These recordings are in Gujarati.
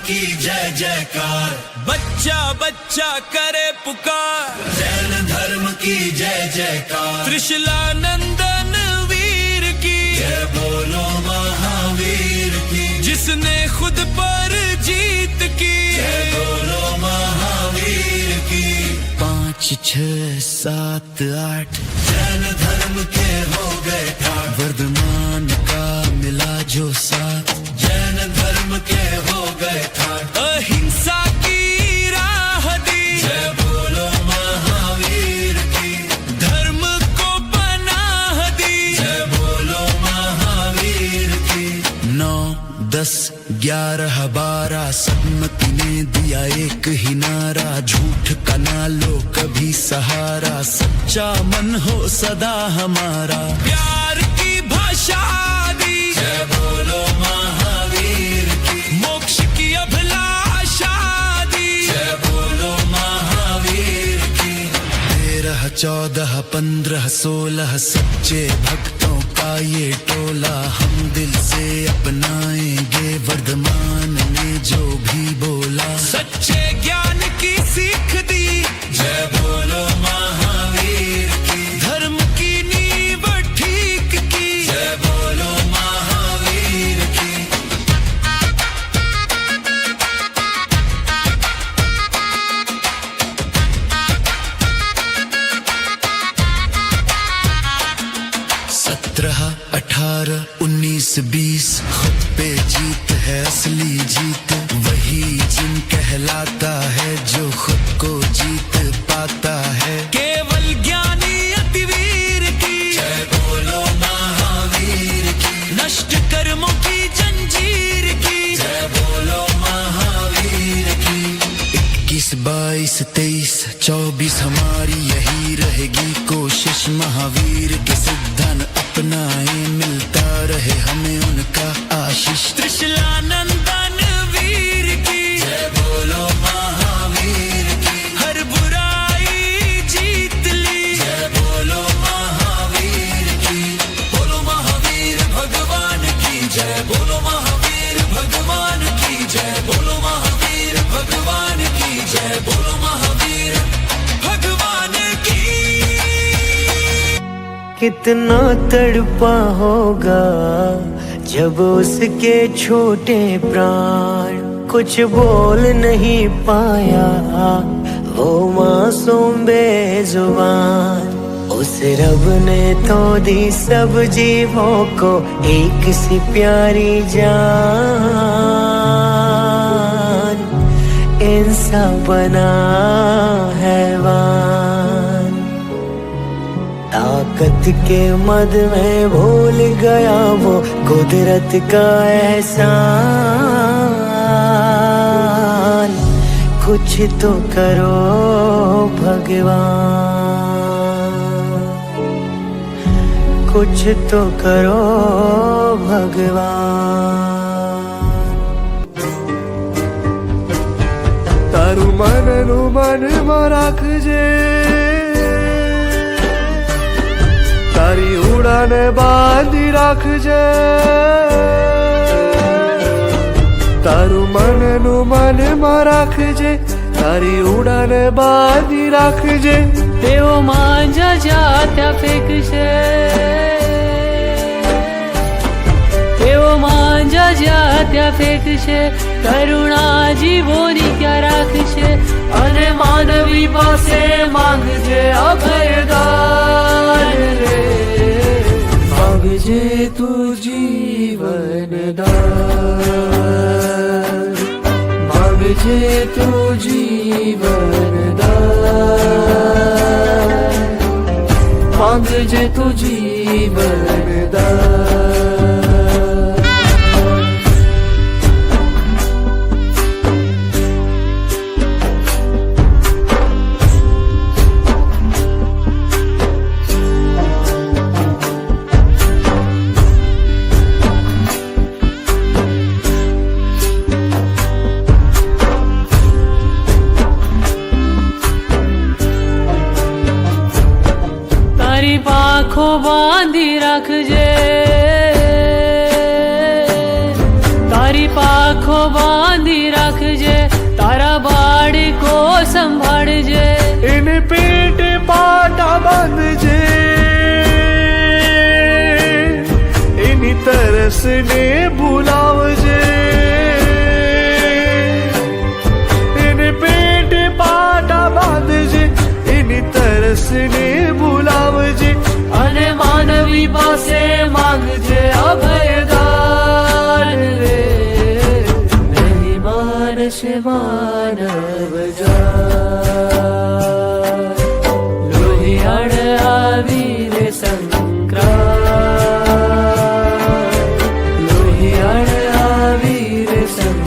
की जय जयकार। बच्चा बच्चा करे पुकार, जैन धर्म की जय जयकार। त्रिशूलानंदन वीर की जय बोलो महावीर की। जिसने खुद पर जीत की जय बोलो महावीर की। 5 6 7 8 जैन धर्म के हो गए ठाठ। वर्धमान का मिला जो साथ, जैन धर्म के हो गए ठाठ। अहिंसा की राह दी जय बोलो महावीर की। धर्म को पनाह दी जय बोलो महावीर की। 9 10 11 12 सम्मति ने दिया एक ही नारा। झूठ का ना लो कभी सहारा, सच्चा मन हो सदा हमारा। प्यार की भाषा दी जय बोलो महावीर की। मोक्ष की अभिलाषा दी जय बोलो महावीर की। 13 14 15 16 सच्चे भक्तों का ये टोला। हम दिल से अपनाएंगे वर्धमान ने जो भी बोला। सच्चे ज्ञान की सीख दी जय बोलो महावीर की। धर्म की नींव ठीक की जय बोलो महावीर की। सत्रह 18 19 20 खुद पे जीत है असली जीत। वही जिन कहलाता है जो खुद को जीत पाता है। केवल ज्ञानी अतिवीर की जय बोलो महावीर की। नष्ट कर्मों की जंजीर की जय बोलो महावीर की। 21 22 23 24 हमारी यही रहेगी कोशिश। महावीर के सिद्धांत अपनाए, मिलता रहे हमें उनका आशीष। त्रिशूलानंदन वीर की जय बोलो महावीर की। हर बुराई जीत ली जय बोलो महावीर की। बोलो महावीर भगवान की जय बोलो महावीर भगवान की जय बोलो महावीर भगवान की जय बोलो महावीर भगवान की। कितना तड़पा होगा जब उसके छोटे प्राण कुछ बोल नहीं पाया। वो मासूम बेजुबान, उस रब ने तो दी सब जीवों को एक सी प्यारी जान। इंसान बना हैवान, ताकत के मद में भूल गया वो कुदरत का एहसान। कुछ तो करो भगवान, कुछ तो करो भगवान। तारू मननु मનમાં રાખજે, તારી ઉડાને બાંધી રાખજે। તારું મનનું મનમાં રાખજે, તારી ઉડાને બાંધી રાખજે। તેઓ માંજા જાત્યા ફેંકશે, તેઓ માંજા જાત્યા ફેંકશે। કરુણા જીવોની ક્યાં રાખશે, અને માનવી પાસે માંગજે અભયદાન રે। માંગજે તું જીવનદાન, માંગજે તું જીવનદાન, માંગજે તું જીવનદાન। પાંખો બાંધી રાખજે, તારી તારી પાખો બાંધી રાખજે, તારા બાળકો સંભાળજે, એને પેટે પાટા બાંધજે, એની તરસને ભૂલાવજે, એને પેટે પાટા બાંધજે, એની તરસને ભૂલાવજે, અને માનવી પાસે માંગજે અભયદાન રે, નહીં માનશે માનવ જાન, લોહિયાળ આવી રે સંક્રાંત, લોહિયાળ આવી રે સંક્રાંત.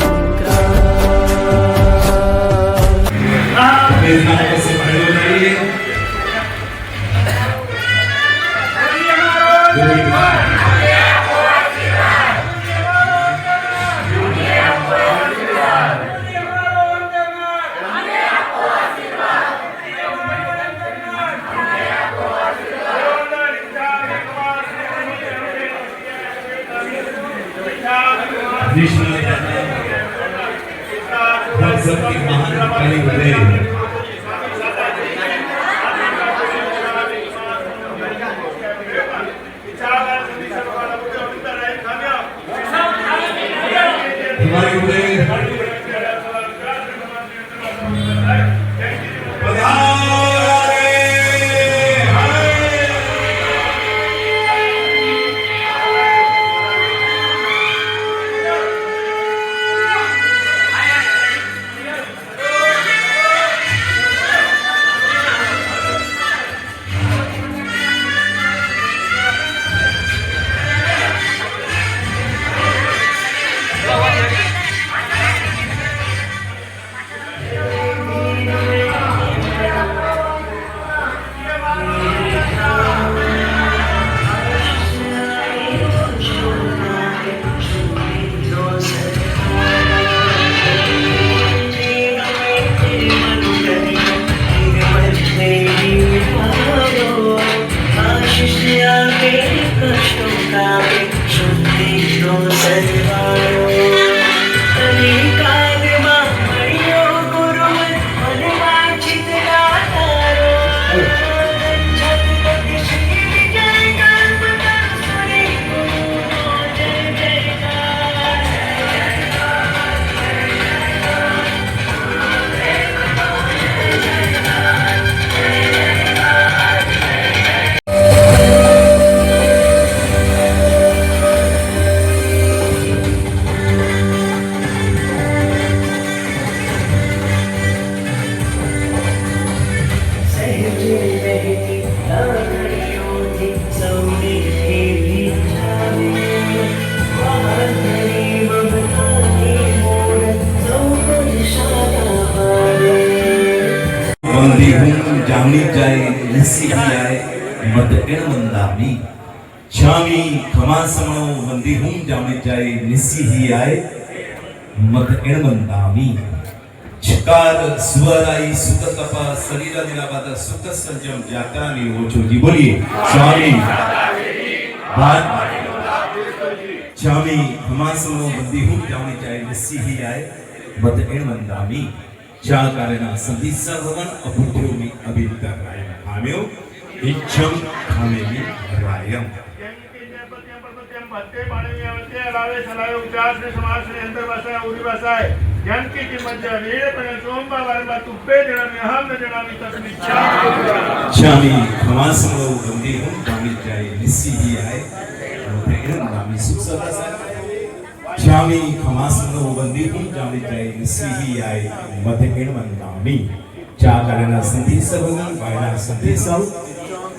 જામની જાય નસી આય મદ એણ મંદામી, જામી ખમાસમણો વંદી હું જામી જાય નિસી આય મદ એણ મંદામી, છકાર સુવરાઈ સુત તપા શરીર દિલાબાદ સુત સંજમ જાત્રાની ઓછોજી. બોલીએ સ્વામી ભાત જામી ખમાસમણો વંદી હું જામી જાય નિસી આય મદ એણ મંદામી, ज्या कारण संधीचा भवन अपुठ्योमी अभितराय आम्यो इच्छम खामेमी रायम. श्यामी खमासमो गंदी हूं जामी जाए निसी ही आए प्रेम नामी सुख सदा सा. श्यामी खमासमो गंदी हूं जामी जाए निसी ही आए मध्य एण मंदामी, ज्या कारण संधी सर्वगण वायना संधी सब.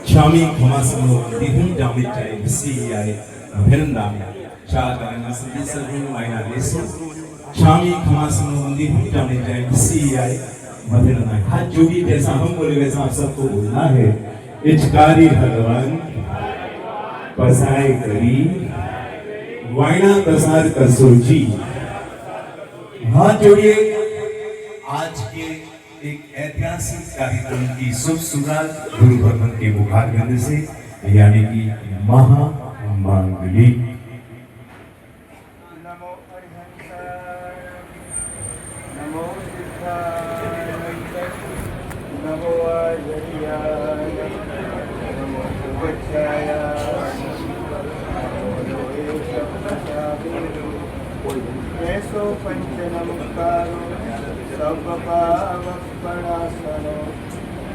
श्यामी खमासमो गंदी हूं जामी जाए निसी ही आए अभिनंदामी, ज्या कारण संधी सर्वगण वायना देशो. श्यामी खमासमो गंदी हूं जामी जाए निसी ही आए अभिनंदामी. हाथ जोड़ी जैसा हम बोले वैसा आप सबको बोलना है. इचकारी भगवान पसाय करी वायना प्रसाद कसोजी. हाथ जोड़िए. आज के एक ऐतिहासिक कार्यक्रम की शुभ शुरुआत गुरु भगवान के मुखारविंद से यानी कि महामांगलिक. નમો આર્યાય નમો શુભચ્છાયા એસો પંચનમુક્તારો સર્વપાવપણાસનો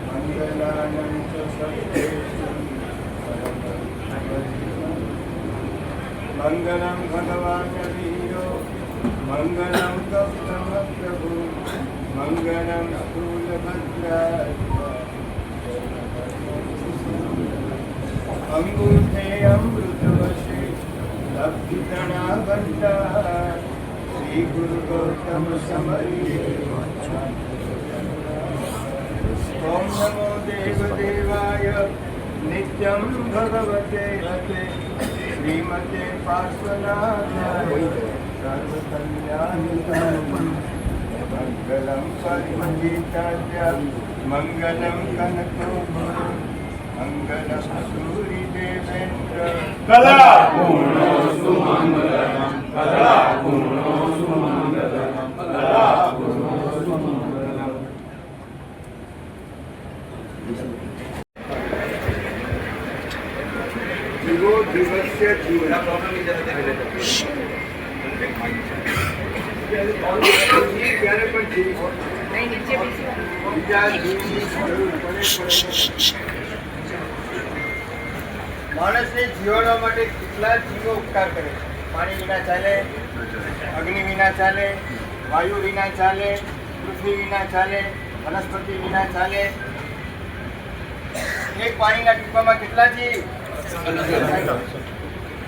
મંગલાનં ચ સત્યેષુ મંગલં ભગવાન વીરો મંગલં ગૌતમ પ્રભુ મંગલં સ્થૂલભદ્રાય અંગૂઠે અમૃતવશે લબ્ધિતણા ઘંટા શ્રી ગુરુ ગૌતમ સમરીએ ઓમ નમો દેવદેવાય નિત્યં ભગવતે હતે શ્રીમતે પાર્શ્વનાથાય સર્વકલ્યાણકારિણે મંગલં પરિમંડિતાય મંગલં કનકોભરે મંગલં સૂરિદેવેન્દ્ર કલાપૂર્ણો સુમંગલમ કલાપૂર્ણો સુમંગલમ કલાપૂર્ણો સુમંગલમ. જીવો જીવસ્ય જીવન ત્યારે પણ જીવો બીજા જીવની જરૂર પડે. માણસને જીવવા માટે કેટલા જીવો ઉપકાર કરે છે. પાણી વિના ચાલે, અગ્નિ વિના ચાલે, વાયુ વિના ચાલે, પૃથ્વી વિના ચાલે, વનસ્પતિ વિના ચાલે. એક પાણીના ટીપામાં કેટલા જીવ?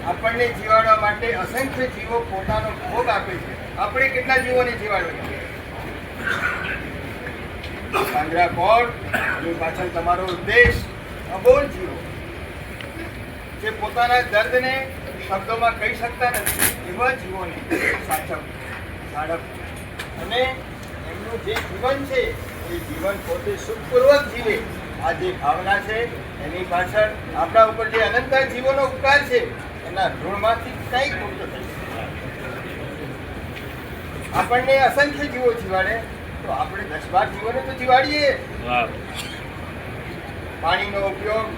આપણને જીવાડવા માટે અસંખ્ય જીવો પોતાનો ભોગ આપે છે. આપણે કેટલા જીવોને જીવાડવા? પાંજરા કોડ એની પાછળ તમારો ઉદ્દેશ અબોલ જીવો જે પોતાના દર્દને શબ્દોમાં કહી શકતા નથી એવા જીવોને સાચવ, સાડપ અને એમનું જે જીવન છે એ જીવન પોતે સુખપૂર્વક જીવે. આ જે ભાવના છે એની પાછળ આપણા ઉપર જે અનંત જીવોનો ઉપકાર છે એના ઋણમાંથી કંઈક મુક્ત થઈ. આપણને અસંખ્ય જીવો જીવાડે તો આપણે 10-12 જીવોને તો જીવાડીએ. પાણીનો ઉપયોગ,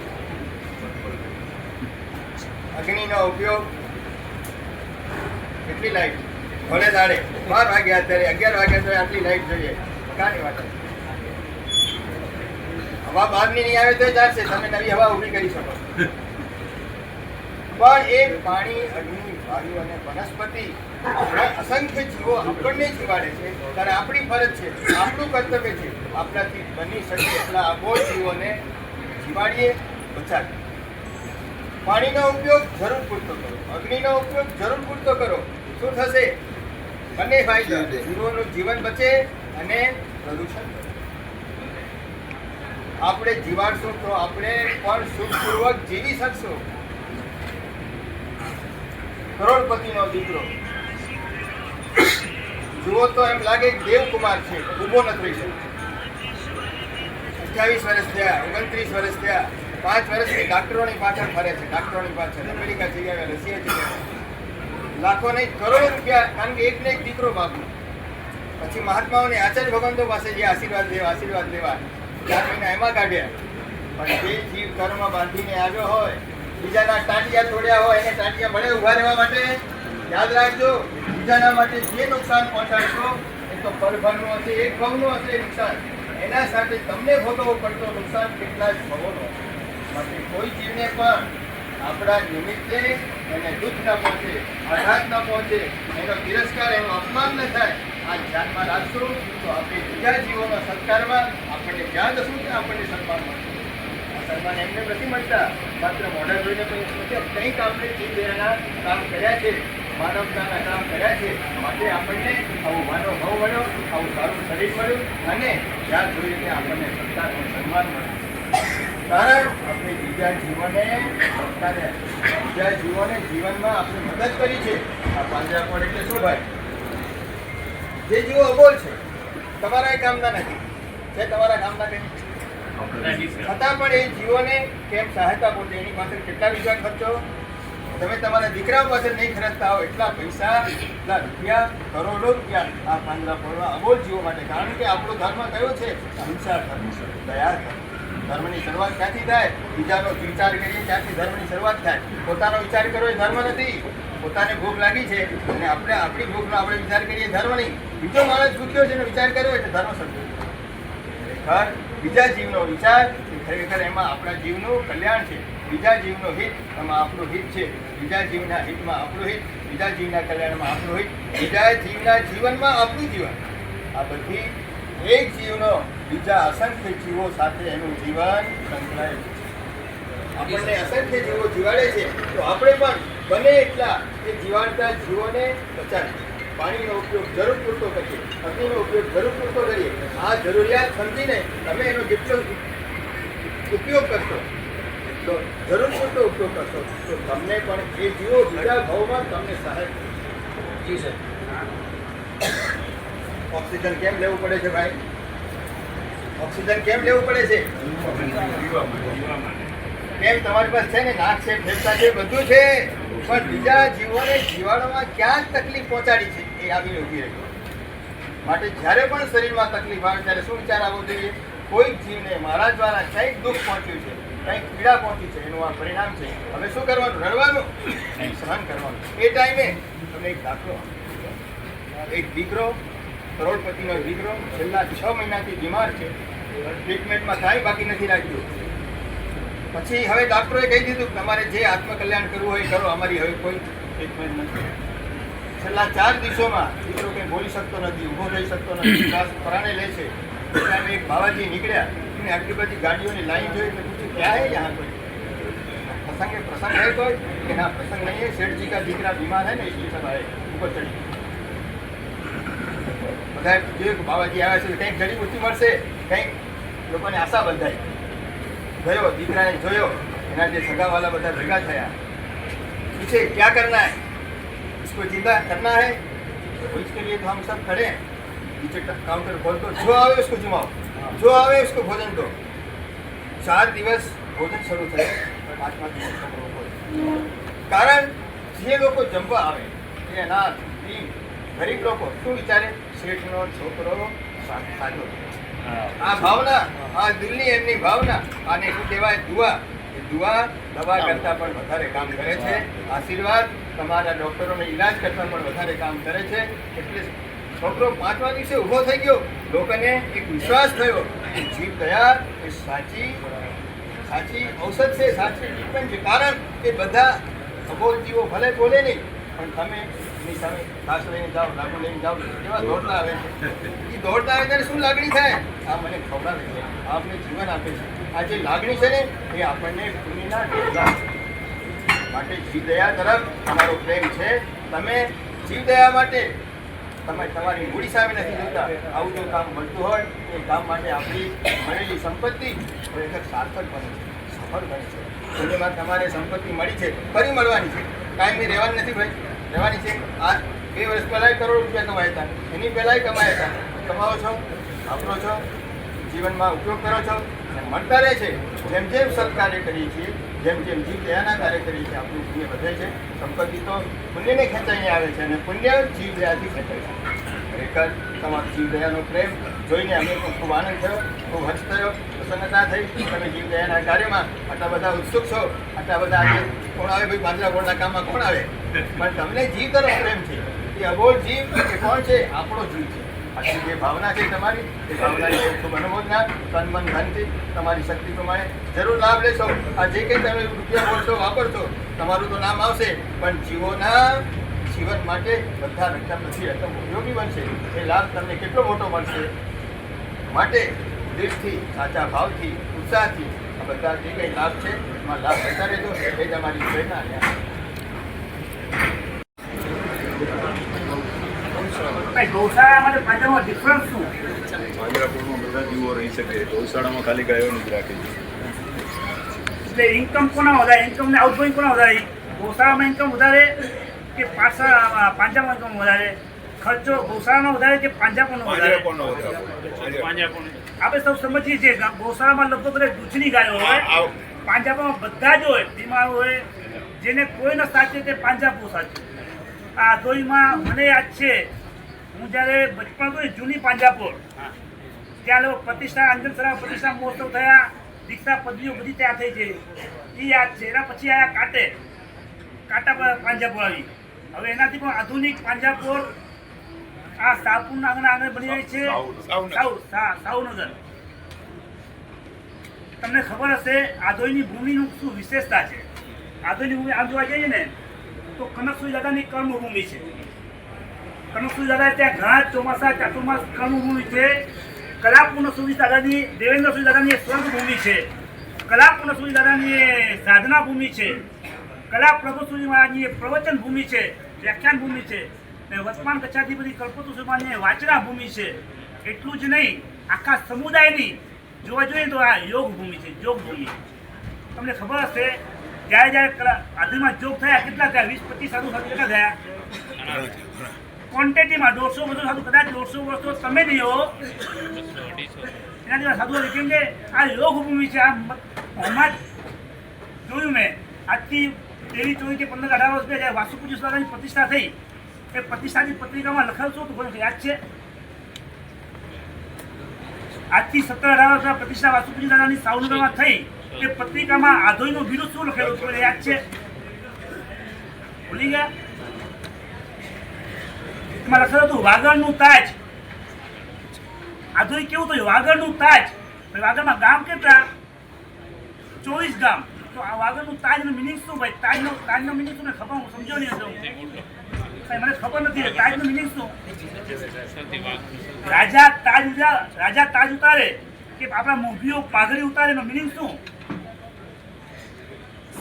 અગ્નિનો ઉપયોગ, કેટલી લાઈટ ભલે દાડે 12 વાગ્યા, અત્યારે 11 વાગ્યા તો આટલી લાઈટ જોઈએ. કાની વાત હવા બહારની નહીં આવે તો ચાલશે, તમે નવી હવા ઊભી કરી શકો. પણ એ પાણી, અગ્નિ, વાયુ અને વનસ્પતિ અસંખ્ય જીવો આપણને જીવાડે છે ત્યારે આપણી ફરજ છે, આપણું કર્તવ્ય છે, આપણાથી બની શકે એટલા અબોલ જીવોને જીવાડીએ, બચાવીએ. પાણીનો ઉપયોગ જરૂર પૂરતો કરો, અગ્નિનો ઉપયોગ જરૂર પૂરતો કરો. શું થશે? બંને ફાયદા. જીવોનું જીવન બચે અને પ્રદૂષણ બચે. આપણે જીવાડશું તો આપણે પણ સુખપૂર્વક જીવી શકશું. કરોડપતિનો દીકરો જુઓ તો એમ લાગે કે દેવકુમાર છે, ઊભો નથી રહી શકતો. 28 વર્ષ થયા, 29 વર્ષ થયા, 5 વર્ષથી ડોક્ટરોની પાછળ ફરે છે, ડોક્ટરોની પાછળ અમેરિકા જઈ આવ્યા, રશિયા જઈ આવ્યા, લાખો નહીં કરોડો રૂપિયા, કારણ કે એકને એક દીકરો બાપુ. પછી મહાત્માઓને આચાર્ય ભગવંતો પાસે જે આશીર્વાદ લેવા 4 મહિના એમાં કાઢ્યા. પણ જે જીવ કર્મમાં બાંધીને આવ્યો હોય, બીજાના ટાંટિયા તોડ્યા હોય, એને ટાંટિયા ભલે ઉભા રહેવા માટે યાદ રાખજો, બીજાના માટે જે નુકસાન પહોંચાડશો એ તો પરભરનું હશે, એક ભવનું હશે નુકસાન. એના સાથે તમને ભોગવવું પડતો નુકસાન કેટલા જ ભવોનો. માટે કોઈ જીવને પણ આપણા નિમિત્તે એને દુઃખ ન પહોંચે, આઘાત ન પહોંચે, એનો તિરસ્કાર, એનું અપમાન ન થાય, આ ધ્યાનમાં રાખશું તો આપણે બીજા જીવોના સત્કારમાં આપણને જ્યાં જશું ત્યાં આપણને સન્માન મળશે. આ સન્માન એમને નથી મળતા માત્ર મોઢા જોઈને કંઈક આપણે જીવ દયાના કામ કર્યા છે, માનવતાના કામ કર્યા છે, માટે આપણને આવું માનવ ભાવ મળ્યો, આવું સારું શરીર મળ્યું અને જ્યાં જોઈએ ત્યાં આપણને સત્તાનું સન્માન મળ્યું. કારણ આપણે બીજા જીવોને જીવનમાં આપણે મદદ કરી છે. આ પાંજરાપોળ એટલે શું ભાઈ? જે જીવો અબોલ છે, તમારા કામના નથી, છે તમારા કામના કંઈ, છતાં પણ એ જીવોને કેમ સહાયતા પહોંચે એની પાછળ કેટલા રૂપિયા ખર્ચો? તમે તમારા દીકરાઓ પાસે નહીં ખર્ચતા હો એટલા પૈસા, એટલા રૂપિયા, કરોડો રૂપિયા આ પાંદડા ફોડવા અબોલ જીવો માટે. કારણ કે આપણો ધર્મ કયો છે? અહિંસા ધર્મ, દયા ધર્મ. ધર્મની શરૂઆત ક્યાંથી થાય? બીજાનો વિચાર કરીએ ત્યાંથી ધર્મની શરૂઆત થાય. પોતાનો વિચાર કરવો એ ધર્મ નથી. પોતાને ભૂખ લાગી છે અને આપણે આપણી ભૂખનો આપણે વિચાર કરીએ ધર્મ નહીં. બીજો માણસ ભૂખ્યો છે એનો વિચાર કર્યો એટલે ધર્મ સમજો. ખરેખર બીજા જીવનો વિચાર ખરેખર એમાં આપણા જીવનું કલ્યાણ છે. બીજા જીવનું હિત એમાં આપણું હિત છે. બીજા જીવના હિતમાં આપણું હિત, બીજા જીવના કલ્યાણમાં આપણું હિત, બીજા જીવના જીવનમાં આપણું જીવન. આ બધી એક જીવનો બીજા અસંખ્ય જીવો સાથે એનું જીવન સંકળાયેલું છે. આપણને અસંખ્ય જીવો જીવાડે છે તો આપણે પણ બને એટલા એ જીવાડતા જીવોને બચાવીએ. પાણીનો ઉપયોગ જરૂર પૂરતો કરીએ, અગ્નિનો ઉપયોગ જરૂર પૂરતો કરીએ. આ જરૂરિયાત સમજીને તમે એનો જેટલો ઉપયોગ કરશો, એટલો જરૂર પૂરતો ઉપયોગ કરશો તો તમને પણ એ જીવો બીજા ભાવમાં તમને સહાય કરશે. ઓક્સિજન કેમ લેવું પડે છે ભાઈ? ઓક્સિજન કેમ લેવું પડે છે? કેમ? તમારી પાસે છે ને, નાક છે, ફેફસા છે, બધું છે, પણ બીજા જીવોને જીવાડવામાં ક્યાં તકલીફ પહોંચાડી છે એ આવીને ઊભી રહી. માટે જ્યારે પણ શરીરમાં તકલીફ આવે ત્યારે શું વિચાર આવવો જોઈએ? કોઈક જીવને મારા દ્વારા કંઈક દુઃખ પહોંચ્યું છે, કંઈક પીડા પહોંચી છે, એનું આ પરિણામ છે. હવે શું કરવાનું? રડવાનું? સહન કરવાનું. એ ટાઈમે તમને એક દાખલો આપું. એક દીકરો, કરોડપતિનો દીકરો, છેલ્લા 6 મહિનાથી બીમાર છે. ટ્રીટમેન્ટમાં કાંઈ બાકી નથી રાખ્યું. પછી હવે ડૉક્ટરોએ કહી દીધું કે તમારે જે આત્મકલ્યાણ કરવું હોય કરો, અમારી હવે કોઈ ટ્રીટમેન્ટ નથી. છેલ્લા 4 દિવસોમાં દીકરો કંઈ બોલી શકતો નથી, ઊભો થઈ શકતો નથી, શ્વાસ પરાણે લે છે. એટલે એક બાવાજી નીકળ્યા, એને આટલી બધી ગાડીઓની લાઈન જોઈ એટલે પૂછ્યું ક્યાં હે યહાં કોઈ પ્રસંગ है कोई? कि ना प्रसंग नहीं है, सेठ जी का दीकरा बीमार है ना इसलिए सब आए ऊपर चढ़ी. બધા જોયું કે બાબાજી આવ્યા છે, કંઈક જડીબુટ્ટી મળશે, કંઈક લોકોને આશા બંધાઈ. ગયો, દીકરાને જોયો, એના જે સગાવાલા બધા ભેગા થયા. પૂછે ક્યાં કરના है? इसको जिंदा करना है तो इसके लिए तो हम सब खड़े हैं. नीचे काउंटर खोल दो, जो आवे उसको जुमाओ, जो आवे उसको भोजन दो. 4 દિવસ ભોજન શરૂ થયું. 5મા દિવસ કારણ જે લોકો જમવા આવે એ અનાથ, ગરીબ લોકો શું વિચારે? શેઠનો છોકરો સાજો. આ ભાવના, આ દિલની એમની ભાવના, આને શું કહેવાય? દુઆ. એ દુઆ દવા કરતાં પણ વધારે કામ કરે છે. આશીર્વાદ તમારા ડૉક્ટરોને ઈલાજ કરતાં પણ વધારે કામ કરે છે. એટલે છોકરો 5મા દિવસે ઊભો થઈ ગયો. લોકોને એક વિશ્વાસ થયો કે જીવ દયા એ સાચી ઔષધ છે, સાચી ટ્રીટમેન્ટ છે. કારણ કે બધા અબોલ જીવો ભલે બોલે નહીં, પણ તમે એની સામે ઘાસ લઈને જાઓ, લાડુ લઈને જાઓ, એવા દોડતા આવે છે. એ દોડતા આવે ત્યારે શું લાગણી થાય? આ મને ખવડાવે છે, આ અમને જીવન આપે છે. આ જે લાગણી છે ને એ આપણને પુણ્યના ઢેકડા માટે જીવદયા તરફ તમારો પ્રેમ છે. તમે જીવદયા માટે તમે તમારી મૂડી સામે નથી જોતા. આવું જો કામ મળતું હોય એ કામ માટે આપણી મળેલી સંપત્તિ ખરેખર સાર્થક બને છે, સફળ બને છે. પુણ્યમાં તમારે સંપત્તિ મળી છે, ફરી મળવાની છે. કાયમી રહેવાની નથી ભાઈ, રહેવાની છે. આ 2 વર્ષ પહેલાં કરોડ રૂપિયા કમાયા હતા, એની પહેલાંય કમાયા હતા. કમાવો છો, વાપરો છો, જીવનમાં ઉપયોગ કરો છો અને મળતા રહે છે. જેમ જેમ સત્કાર્ય કરીએ છીએ, જેમ જેમ જીવ દયાના કાર્ય કરીએ છીએ, આપણું પુણ્ય વધે છે. સંપત્તિ તો પુણ્યને ખેંચાઈને આવે છે અને પુણ્ય જીવ દયાથી ખેંચાય છે. ખરેખર તમારો જીવ દયાનો પ્રેમ જોઈને અમે ખૂબ આનંદ થયો, ખૂબ હર્ષ થયો, પ્રસન્નતા થઈ. તમે જીવ દયાના કાર્યમાં આટલા બધા ઉત્સુક છો, આટલા બધા આજે કોણ આવે ભાઈ? પાંદડા ગોળના કામમાં કોણ આવે? પણ તમને જીવ તરફ પ્રેમ છે. એ અબોલ જીવ એ કોણ છે? આપણો જીવ છે. આટલી જે ભાવના છે તમારી, એ ભાવનાની ખૂબ અનુમોદના. તન મન ધનથી તમારી શક્તિ પ્રમાણે જરૂર લાભ લેશો. આ જે કંઈ તમે રૂપિયા બોલશો, વાપરશો, તમારું તો નામ આવશે, પણ જીવોના જીવન માટે બધા રકમ નથી, રકમ ઉપયોગી બનશે. એ લાભ તમને કેટલો મોટો મળશે. માટે દિલથી, સાચા ભાવથી, ઉત્સાહથી આ બધા જે કંઈ લાભ છે એમાં લાભ લેતા રહેજો. એ જ અમારી પ્રેરણા. ગૌશાળામાં પાંજરામાં ડિફરન્સ શું? પાંજરાપોળમાં બધા જીવો રહી શકે, ગૌશાળામાં ખાલી ગાયોને જ રાખે છે. એટલે ઇન્કમ કોના વધારે? ઇન્કમ ને આઉટગોઈંગ કોના વધારે? ગૌશાળામાં ઇન્કમ વધારે કે પાંજરામાં ઇન્કમ વધારે? ખર્ચો ગૌશાળાનો વધારે કે પાંજરાપોળનો વધારે? આપણે સૌ સમજીએ છીએ ગૌશાળામાં લગભગ બધા દૂધની ગાયો હોય, પાંજરાપોળમાં બધા જ હોય, બીમાર હોય, જેને કોઈનો સાચે તે પાંજાપુર સાચું. આ આધોઈમાં મને યાદ છે, હું જ્યારે બચપણ હતો જૂની પાંજાપુર, ત્યાં લોકો પ્રતિષ્ઠા અંજન સરા પ્રતિષ્ઠા મહોત્સવ થયા, દીક્ષા પદવીઓ બધી ત્યાં થઈ છે, એ યાદ છે. એના પછી આવ્યા કાંટા પર પાંજાપુર આવી. હવે એનાથી પણ આધુનિક પાંજાપુર આ સાપુરના આગળ બની રહી છે, સાઉનગર. તમને ખબર હશે આધોઈની ભૂમિનું શું વિશેષતા છે. આધોઈની ભૂમિ આમ જોવા જઈએ ને તો કનકસુરી દાદાની કર્મભૂમિ છે. કનકસુરી દાદા ત્યાં ઘણા ચોમાસા ચાતુર્માસ કર્મભૂમિ છે. કલાપૂર્ણ સુરી દાદાની દેવેન્દ્ર સુરી દાદાની સ્વર્ગભૂમિ છે. કલાપૂર્ણ સુરી દાદાની સાધના ભૂમિ છે. કલા પ્રભુ સુરી મહારાજની પ્રવચન ભૂમિ છે, વ્યાખ્યાન ભૂમિ છે. ને વર્તમાન કચ્છાધિપતિ કલ્પતરુ સુરી વાચના ભૂમિ છે. એટલું જ નહીં, આખા સમુદાયની જોવા જોઈએ તો આ યોગ ભૂમિ છે, યોગ ભૂમિ. તમને ખબર હશે જ્યારે આધુમાં જોગ થયા કેટલા થયા, 20-25 સાધુ કેટલા થયા ક્વોન્ટિટીમાં? 150 બધું સાધુ, કદાચ 150 વર્ષો તમે નહીં હો એના જેવા સાધુ. કેમ કે આ યોગ ભૂમિ છે. આ હમણાં જોયું મેં, આજથી 23-24 કે 15-18 વર્ષ પહેલાં વાસુપૂજ્ય દાદાની પ્રતિષ્ઠા થઈ, એ પ્રતિષ્ઠાની પત્રિકામાં લખાયું શું હતું યાદ છે? આજથી 17-18 વર્ષ પ્રતિષ્ઠા વાસુપૂજ્ય દાદાની સાઉનગરમાં થઈ, એ પત્રિકામાં આધોઈનું બિરુદ શું લખેલું હતું યાદ છે? ભૂલી ગયા? એમાં લખેલું હતું વાગડનું તાજ. આધોઈ કેવું થયું? વાગડનું તાજ. વાગડમાં ગામ કેટલા? 24 ગામ. તો આ વાગડનું તાજનું મિનિંગ શું ભાઈ? તાજનો મિનિંગ શું? ખબર હું સમજો નહીં હતો, મને ખબર નથી. તાજનું મિનિંગ શું? રાજા તાજ ઉતારે કે આપણા મોભીઓ પાઘડી ઉતારે એનો મિનિંગ શું?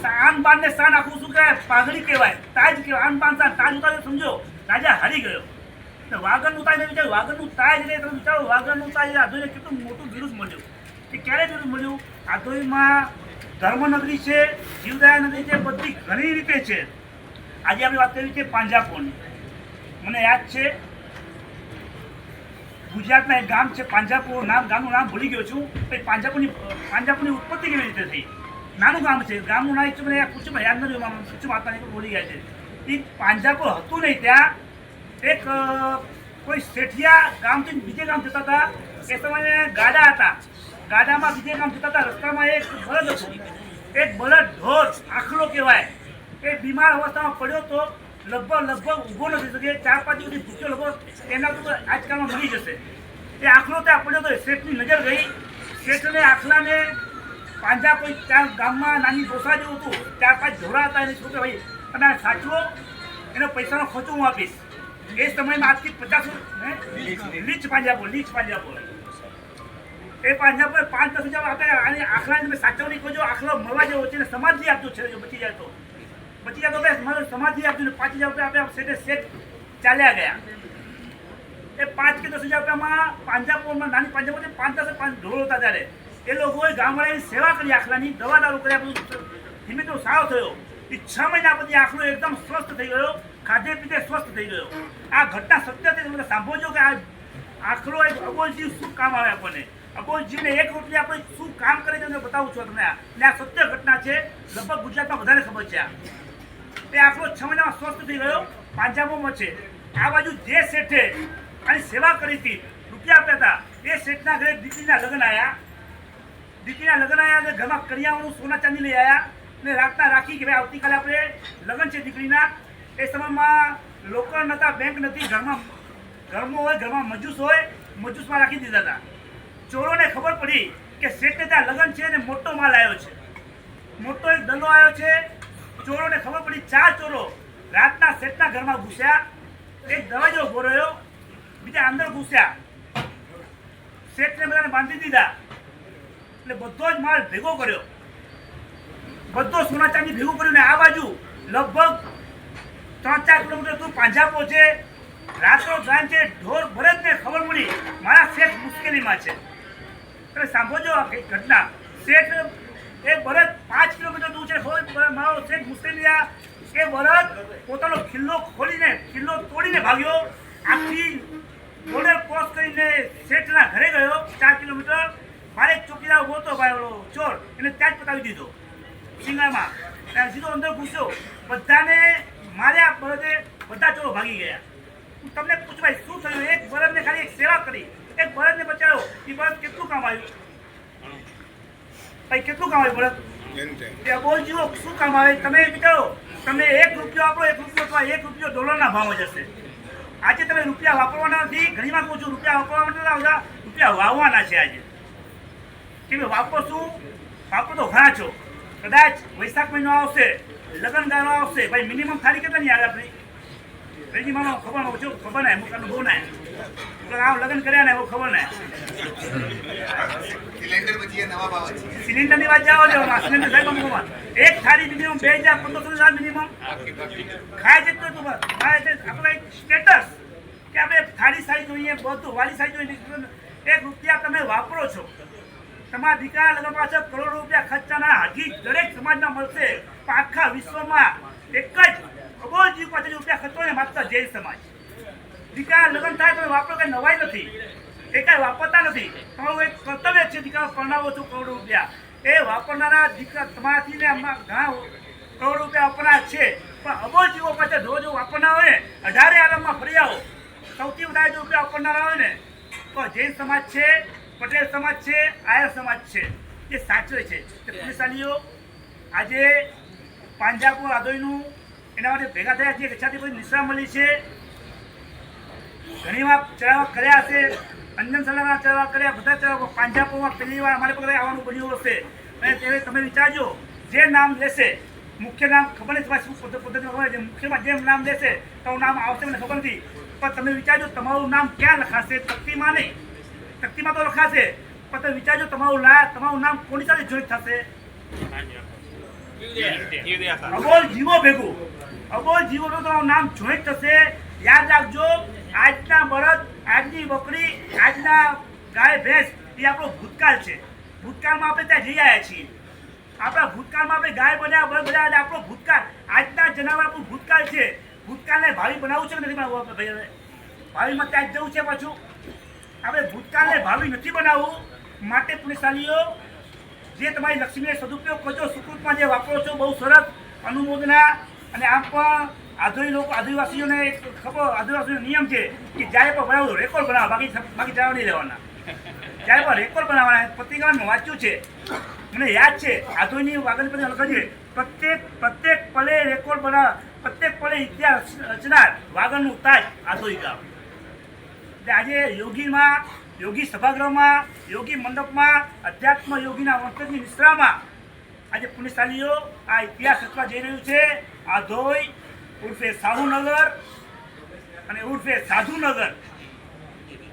આન બાન ને શાન આખું શું કહેવાય? પાઘડી કહેવાય, તાજ કહેવાય. આન બાન શાન, તાજ ઉતારે સમજો રાજા હારી ગયો. વાગડનું તાજ વિચાર્યું, વાગડનું તાજ એટલે તમે વિચારો વાગડનું તાજ આધોઈને કેટલું મોટું બિરુદ મળ્યું. કે ક્યારે બિરુદ મળ્યું? આધોઈમાં ધર્મનગરી છે, જીવદયા નગરી છે, બધી ઘણી રીતે છે. આજે આપણે વાત કરી છે પાંજાપોરની. મને યાદ છે ગુજરાતના એક ગામ છે પાંજાપુર, ગામનું નામ ભૂલી ગયો છું. પાંજાપુરની ઉત્પત્તિ કેવી રીતે થઈ? નાનું ગામ છે, ગામનું નામ મને પૂછ્યું, યાદ નથી, પૂછ્યું માતાને ભૂલી ગયા છે. એ પાંજાપુર હતું નહીં, ત્યાં એક કોઈ શેઠિયા ગામથી બીજે ગામ જતા હતા. એ સમયે ગાડા હતા, ગાડામાં બીજે ગામ જતા હતા. રસ્તામાં એક બળદ હતું, એક બળદ ઢોર આખલો કહેવાય, એ બીમાર અવસ્થામાં પડ્યો તો લગભગ ઊભો નથી શકે, 4-5 દિવસથી ભૂખ્યો લગભગ એના તો આજકાલમાં મરી જશે. એ આખલો ત્યાં પડ્યો તો શેઠની નજર ગઈ. શેઠને આખલાને પાંજા કોઈ ત્યાં ગામમાં નાની ડોસા જેવું હતું, 4-5 ઢોરા હતા. એને શું કે ભાઈ તમે આ સાચવો, એનો પૈસાનો ખર્ચો હું આપીશ. એ સમયમાં આજથી 50 લીચ પાંજાપુર. એ પાંજાપુર 5-10 હજાર આપે. અને આખલાને તમે સાચવણી કરજો, આખલો મળવા જેવો છે, સમાધિ આપજો છે, જો બચી જાય તો મારે સમાધિ આપજો ને 5,000 રૂપિયા આપ્યા. શેઠ ચાલ્યા ગયા. એ 5 કે 10 હજાર રૂપિયામાં પાંજાપુરમાં નાની પાંજાપુર 5-10 ઢોરો હતા ત્યારે એ લોકોએ ગામવાળાની સેવા કરી, આખલાની દવા દારૂ કર્યા, બધું ધીમે ધીમે સારો થયો. એ 6 મહિના પછી આખલો એકદમ સ્વસ્થ થઈ ગયો, ખાધે પીધે સ્વસ્થ થઈ ગયો. આ ઘટના સત્ય છે, તમે સાંભળજો કે આ આખલો એક અબોલજીવ શું કામ આવે આપણને. અબોલજીવને એક રોટલી આપણે શું કામ કરે છે તમને બતાવું છું તમને. આ સત્ય ઘટના છે, લગભગ ગુજરાતમાં બધાને ખબર છે. એ આખલો 6 મહિનામાં સ્વસ્થ થઈ ગયો, પાંજાબોમાં છે. આ બાજુ જે શેઠે આની સેવા કરી હતી, રૂપિયા આપ્યા હતા, એ શેઠના ઘરે દીકરીના લગ્ન આવ્યા. અને ઘરમાં કરિયાવાનું સોના ચાંદી લઈ આવ્યા ને રાતના રાખી કે ભાઈ આવતીકાલે આપણે લગ્ન છે દીકરીના. એ સમયમાં લોકર નહોતા, બેંક નથી, ઘરમાં મજૂસ હોય, મજૂસમાં રાખી દીધા હતા. ચોરોને ખબર પડી કે શેઠને ત્યાં લગ્ન છે ને મોટો માલ આવ્યો છે, મોટો એક દલો આવ્યો છે. ચોરોને ખબર પડી, 4 ચોરો રાતના શેઠના ઘરમાં ઘૂસ્યા. એક દરવાજો ઉભો રહ્યો, બીજા અંદર ઘૂસ્યા. શેઠને બધાને બાંધી દીધા. એટલે બધો જ માલ ભેગો કર્યો, બધો સોના ચાંદી ભેગું કર્યું. ને આ બાજુ લગભગ 3-4 કિલોમીટર દૂર પાંજાપો છે. રાત્રો ગામ છે, ઢોર ભરતને ખબર પડી મારા શેઠ મુશ્કેલીમાં છે. તમે સાંભળજો આ ઘટના. શેઠ એ બળદ 5 કિલોમીટર દૂર છે, મારો શેઠ મુશ્કેલી. એ બળદ પોતાનો કિલ્લો તોડીને ભાગ્યો. આખી બોર્ડર ક્રોસ કરીને શેઠના ઘરે ગયો 4 કિલોમીટર. મારે એક ચોકીદાર ઉભો હતો ભાઈ, ઓલો ચોર, એને ત્યાં જ પતાવી દીધો સિંગામાં. અને સીધો અંદર ઘૂસ્યો, બધાને માર્યા, બળદે બધા ચોરો ભાગી ગયા. હું તમને પૂછું ભાઈ શું થયું? એક બળદને ખાલી એક સેવા કરી, એક બળદને બચાવ્યો, એ બળદ કેટલું કામ આવ્યું ભાઈ? કેટલું કામ આવ્યું બળદ? બોલ જીવો શું કામ આવે? તમે વિચારો, તમે 1 રૂપિયો આપો, 1 રૂપિયો અથવા 1 રૂપિયો ડોલરના ભાવમાં જશે. આજે તમે રૂપિયા વાપરવાના નથી. ઘણી વાર કહું છું રૂપિયા વાપરવાના નથી, રૂપિયા વાવવાના છે આજે. કે વાપરો શું? વાપરો તો ઘણા છો. કદાચ વૈશાખ મહિનો આવશે, લગ્ન ગાળો આવશે, ભાઈ મિનિમમ થાળી કેટલાની આવે આપણી? વેજી માનો ખબર ન ઓછું ખબર ના મુકાનું બહુ ના આવ લગ્ન કર્યા ને એવું ખબર ના. સિલિન્ડરની વાત જાઓ છો, સિલિન્ડર સાહેબ અમુકમાં એક થાળી મિનિમમ 2500 મિનિમમ ખાય છે. તો ખાય છે આપણે સ્ટેટસ કે આપણે થાળી સારી જોઈએ, બધું વાલી સારી જોઈએ. 1 રૂપિયા તમે વાપરો છો, તમારા દીકરા લગ્ન પાછળ કરોડો રૂપિયા ખર્ચાના હજી દરેક સમાજના મળશે. પણ આખા વિશ્વમાં એક જ અબોજી પાછળ રૂપિયા ખર્ચો ને માત્ર જૈન સમાજ. દીકરા લગ્ન થાય તો વાપરો કઈ નવાઈ નથી, એ કઈ વાપરતા નથી. તમારું એક કર્તવ્ય છે દીકરા પરણાવો છો કરોડો રૂપિયા, એ વાપરનારા દીકરા તમારાથી ને ઘણા કરોડો રૂપિયા વાપરનાર છે. પણ અબોજીઓ પાછળ રોજ વાપરનાર હોય ને 18 આલમમાં ફરી આવો, સૌથી વધારે જો રૂપિયા વાપરનારા હોય ને તો જૈન સમાજ છે, પટેલ સમાજ છે, આયર સમાજ છે. એ સાચવે છે કે પુલિસવાલીઓ આજે પાંજાપુર આદોઈનું એના માટે ભેગા થયા છે. કચ્છાથી કોઈ નિશ્રા મળી છે, ઘણી વાર ચડાવવા કર્યા હશે, અંજન સલાના ચડાવવા કર્યા, બધા ચડાવવા. પાંજાપુરમાં પહેલી વાર અમારે પકડે આવવાનું બન્યું હશે. અને ત્યારે તમે વિચારજો, જે નામ લેશે, મુખ્ય નામ ખબર નથી તમારે શું પદ્ધતિ ખબર છે, મુખ્યમાં જેમ નામ લેશે તો નામ આવશે મને ખબર નથી. પણ તમે વિચારજો તમારું નામ ક્યાં લખાશે? તકતીમાં નહીં, તકતીમાં તો લખાશે, પણ તમે વિચારજો તમારું નામ કોની સાથે જોઈન્ટ થશે? અબોલ જીવો ભેગું, અબોલ જીવો તમારું નામ જોઈન્ટ થશે. યાદ રાખજો, આજના બળદ, આજની બકરી, આજના ગાય ભેંસ એ આપણો ભૂતકાળ છે. ભૂતકાળમાં આપણે ત્યાં જઈ આવ્યા છીએ. આપણા ભૂતકાળમાં આપણે ગાય બન્યા, બળદ બન્યા, આપણો ભૂતકાળ, આજના જનાવર આપણું ભૂતકાળ છે. ભૂતકાળને ભાવિ બનાવવું છે કે નથી બનાવવું? ભાવિમાં ત્યાં જવું છે. પાછું આપણે ભૂતકાળને ભાવિ નથી બનાવવું. માટે પુણ્યશાલીઓ, જે તમારી લક્ષ્મીને સદુપયોગ કરજો, સુકૃતમાં જે વાપરો છો, બહુ સરસ અનુમોદના. અને આમ પણ આદિવાસીઓને એક ખબર, આદિવાસીનો નિયમ છે કે જ્યારે પણ બનાવો રેકોર્ડ બનાવો, બાકી જવા નહીં લેવાના. જ્યારે પણ રેકોર્ડ બનાવવાના. પત્રિકામાં વાંચ્યું છે, મને યાદ છે, આધોઈની વાગડ પર લખે છે પ્રત્યેક પલે રેકોર્ડ બનાવ, પ્રત્યેક પલે ઇતિહાસ રચનાર વાગડનું તાજ આધોઈ ગામ. એટલે આજે યોગીમાં, યોગી સભાગૃહમાં, યોગી મંડપમાં, અધ્યાત્મ યોગીના વંશજની નિશ્રામાં આજે પુણ્યશાલીઓ આ ઇતિહાસ રચવા જઈ રહ્યું છે. આધોઈ ઉર્ફે સાહુનગર અને ઉર્ફે સાધુનગર,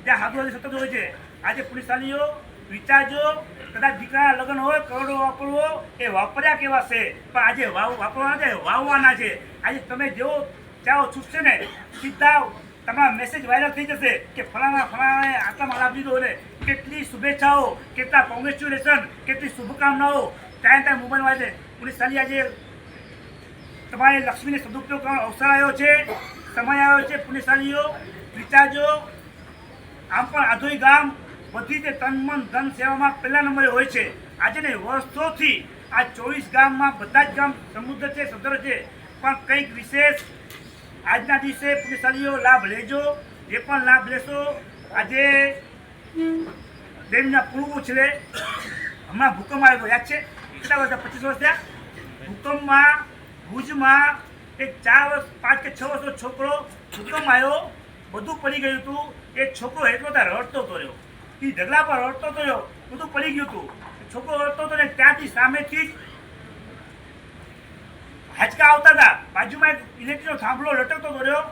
ત્યાં સાધુ સતત હોય છે. આજે પુણ્યશાલીઓ વિચારજો, કદાચ દીકરાના લગ્ન હોય, કરોડો વાપરવો, એ વાપર્યા કેવા છે, પણ આજે વાપરવાના છે, વાવવાના છે. આજે તમે જેવો ચાહો છૂટશે ને, સીધા તમારા મેસેજ વાયરલ થઈ જશે કે ફલાણાએ આટલામાં લાભ લીધો. ને કેટલી શુભેચ્છાઓ, કેટલા કોંગ્રેચ્યુલેશન, કેટલી શુભકામનાઓ ત્યાં મોબાઈલ વાળે. પુલિસવાલી આજે તમારે લક્ષ્મીને સદુપયોગ કરવાનો અવસર આવ્યો છે, સમય આવ્યો છે. પુલિસવાલીઓ વિચારજો, આમ પણ આધોઈ ગામ બધી તે તન મન ધન સેવામાં પહેલા નંબરે હોય છે. આજે ને વર્ષોથી આ 24 ગામમાં બધા જ ગામ સમૃદ્ધ છે, સદ્ધર છે. પણ કંઈક વિશેષ આજના દિવસે પુલિસવાલીઓ લાભ લેજો. જે પણ લાભ લેશો, આજે દેવના પૂર્વ છે. હમણાં ભૂકંપ આવ્યો, યાદ છે? કેટલા વર્ષ? 25 વર્ષ થયા. ભૂકંપમાં ભુજમાં એક 4 વર્ષ 5 કે 6 વર્ષનો છોકરો, ભૂકંપ આવ્યો, બધું પડી ગયું હતું. એ છોકરો એટલો ત્યાં રડતો હતો રહ્યો, એ ઢગલા પર રડતો હતો રહ્યો, બધું પડી ગયું હતું. છોકરો રડતો હતો ને ત્યાંથી સામેથી જ હાચકા આવતા હતા. બાજુમાં એક ઇલેક્ટ્રિકનો થાંભલો લટકતો હતો રહ્યો,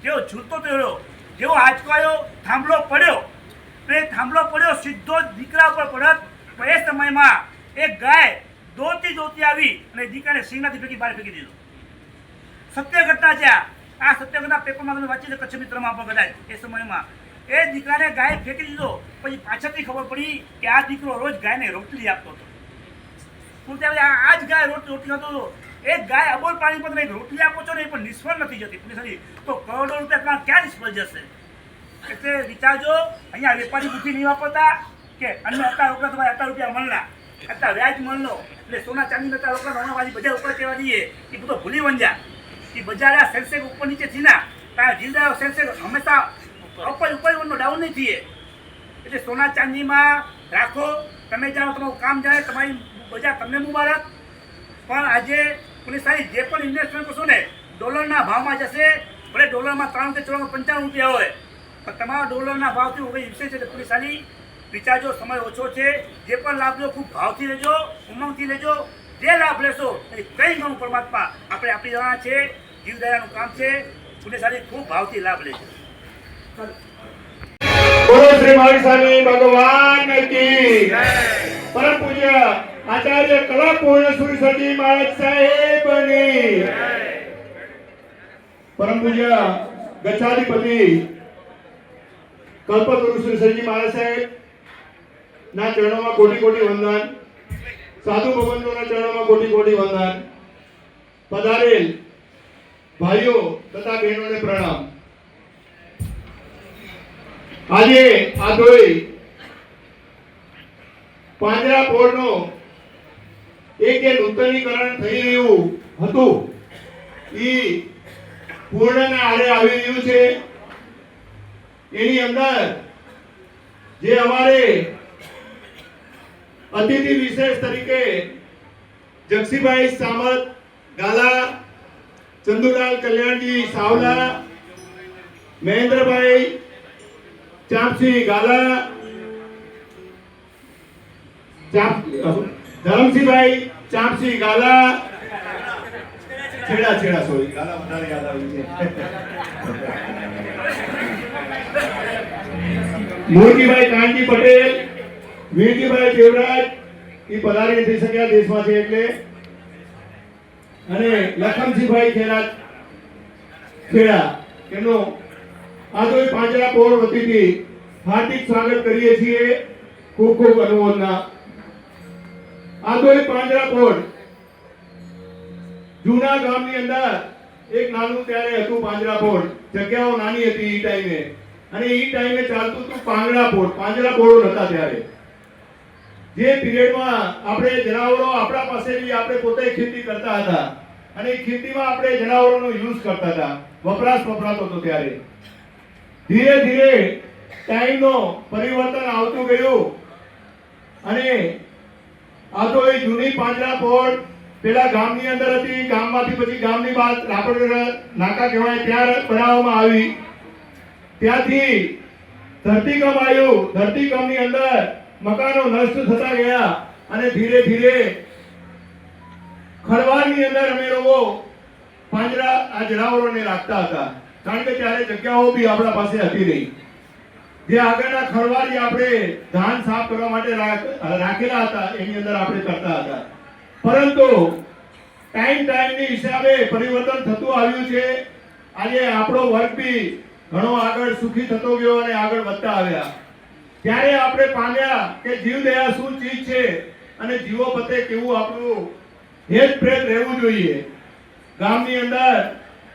જેવો ઝૂલતો હતો રહ્યો, જેવો હાચકો આવ્યો, થાંભલો પડ્યો. એ થાંભલો પડ્યો સીધો દીકરા ઉપર પડત. એ સમયમાં એક ગાય દોડતી આવી અને દીકરાને સિંગનાથી ફેંકી બહાર ફેંકી દીધો. સત્ય ઘટના છે આ સત્ય ઘટના પેપરમાં તમે વાંચી કચ્છ મિત્રમાં પણ કદાચ. એ સમયમાં એ દીકરાને ગાય ફેંકી દીધો. પછી પાછળથી ખબર પડી કે આ દીકરો રોજ ગાયને રોટલી આપતો હતો. આ જ ગાય રોટલી ખાતો હતો. એક ગાય અબોલ પાણી પર તમે રોટલી આપો છો ને, એ પણ નિષ્ફળ નથી જતી પુલિસવાલી, તો કરોડો રૂપિયા ક્યાં નિષ્ફળ જશે? એટલે વિચારજો, અહીંયા વેપારી બુદ્ધિ નહીં વાપરતા કે અન્ય 18 રૂપિયા તમારે 18 રૂપિયા મળના, અત્યારે વ્યાજ મળલો. એટલે સોના ચાંદી નતા લોકો નવાવાળી બજાર ઉપર કહેવા દઈએ એ બધો ભૂલી વંજા એ બજાર આ સેન્સેક્સ ઉપર નીચે થીના ત્યાં જીવદાર સેન્સેક્સ હંમેશા ઉપર ડાઉન નહીં થઈએ એટલે સોના ચાંદીમાં રાખો, તમે જાઓ તમારું કામ જાય, તમારી બજાર તમને મુબારક. પણ આજે પુલિસાઈ જે પણ ઇન્વેસ્ટમેન્ટ કરશો ને ડોલરના ભાવમાં જશે, ભલે ડોલરમાં 3 કે 4 55 રૂપિયા હોય પણ તમારા ડોલરના ભાવથી ઓગળી વિશે છે. પુલિસાની વિચારજો, સમય ઓછો છે, જે પણ લાભ લો ખૂબ ભાવથી લેજો, ઉમંગથી લેજો. જે લાભ લેશો એ કંઈ ગણું પરમાત્મા આપણે આપી દેવાના છે. જીવદયાનું કામ છે, પુલિસાની ખૂબ ભાવથી લાભ લેજો. બોલો શ્રી મહાવીર સ્વામી ભગવાન કી પરમ પૂજ્ય આચાર્ય કલા પૂર્ણ સુરસજી મહારાજ સાહેબની પરમ પૂજ્ય ગચ્છાધિપતિ કલ્પતરુ સુરસજી મહારાજ સાહેબ ના ચરણોમાં કોટી કોટી વંદન, સાધુ ભગવંતોના ચરણોમાં કોટી કોટી વંદન. પધારેલ ભાઈઓ તથા બહેનોને પ્રણામ. આજે આ દોઈ પાંજરાપોળનો એક નૂતનીકરણ થઈ રહ્યું હતું એ પૂર્ણના આડે આવી રહ્યું છે. એની અંદર જે અમારે અતિથિ વિશેષ તરીકે જક્ષીભાઈ સામત ગાલા, ચંદુલાલ કલ્યાણજી સાવલા, મહેન્દ્રભાઈ ચાપસી ગાલા, ધરમસિંહભાઈ ચાપસી ગાલા, છેડા સોરી ગાલા વધારે યાદ આવ્યું છે. મૂળજીભાઈ કાનજી પટેલ, વીરજીભાઈ દેવરાજ એ પધારી થઈ શક્યા દેશમાંથી એટલે, અને લખનસિંહભાઈ ખેડા એનો આજે પાંજરાપોળ વતીથી હાર્દિક સ્વાગત કરીએ છીએ. ખૂબ ખૂબ અનુમોદના. આજે પાંજરાપોળ જૂના ગામની અંદર એક નાનું ત્યારે હતું પાંજરાપોળ, જગ્યાઓ નાની હતી એ ટાઈમે, અને એ ટાઈમે ચાલતું હતું પાંજરાપોળો નતા ત્યારે. જે પીરિયડમાં આપણે જનાવરો આપણા પાસેથી આપણે પોતે ખેતી કરતા હતા અને ખેતીમાં આપણે જનાવરોનો યુઝ કરતા હતા, વપરાશ વપરાતો હતો. ત્યારે ધીરે ધીરે ટાઈમનો પરિવર્તન આવતું ગયું અને આ તો એ જૂની પાંજરાપોળ પેલા ગામની અંદર હતી, ગામમાંથી પછી ગામની બહાર રાપડ નાકા કહેવાય ત્યાં બનાવવામાં આવી. ત્યાંથી ધરતીકંપ આવ્યું, ધરતીકંપની અંદર મકાનો નષ્ટ થતા ગયા અને ધીરે ધીરે ખરવાડની અંદર અમે લોકો પાંજરા આ જનાવરોને રાખતા હતા, કારણ કે ત્યારે જગ્યાઓ બી આપણા પાસે હતી નહીં. જે આગળના ખરવાડી આપણે ધાન સાફ કરવા માટે રાખેલા હતા એની અંદર આપણે કરતા હતા. પરંતુ ટાઈમની હિસાબે પરિવર્તન થતું આવ્યું છે. આજે આપણો વર્ગ બી ઘણો આગળ સુખી થતો ગયો અને આગળ વધતા આવ્યા. ત્યારે આપણે પામ્યા કે જીવદયા શું ચીજ છે અને જીવો પ્રત્યે કેવું આપણું હેત પ્રેમ રહેવું જોઈએ. ગામની અંદર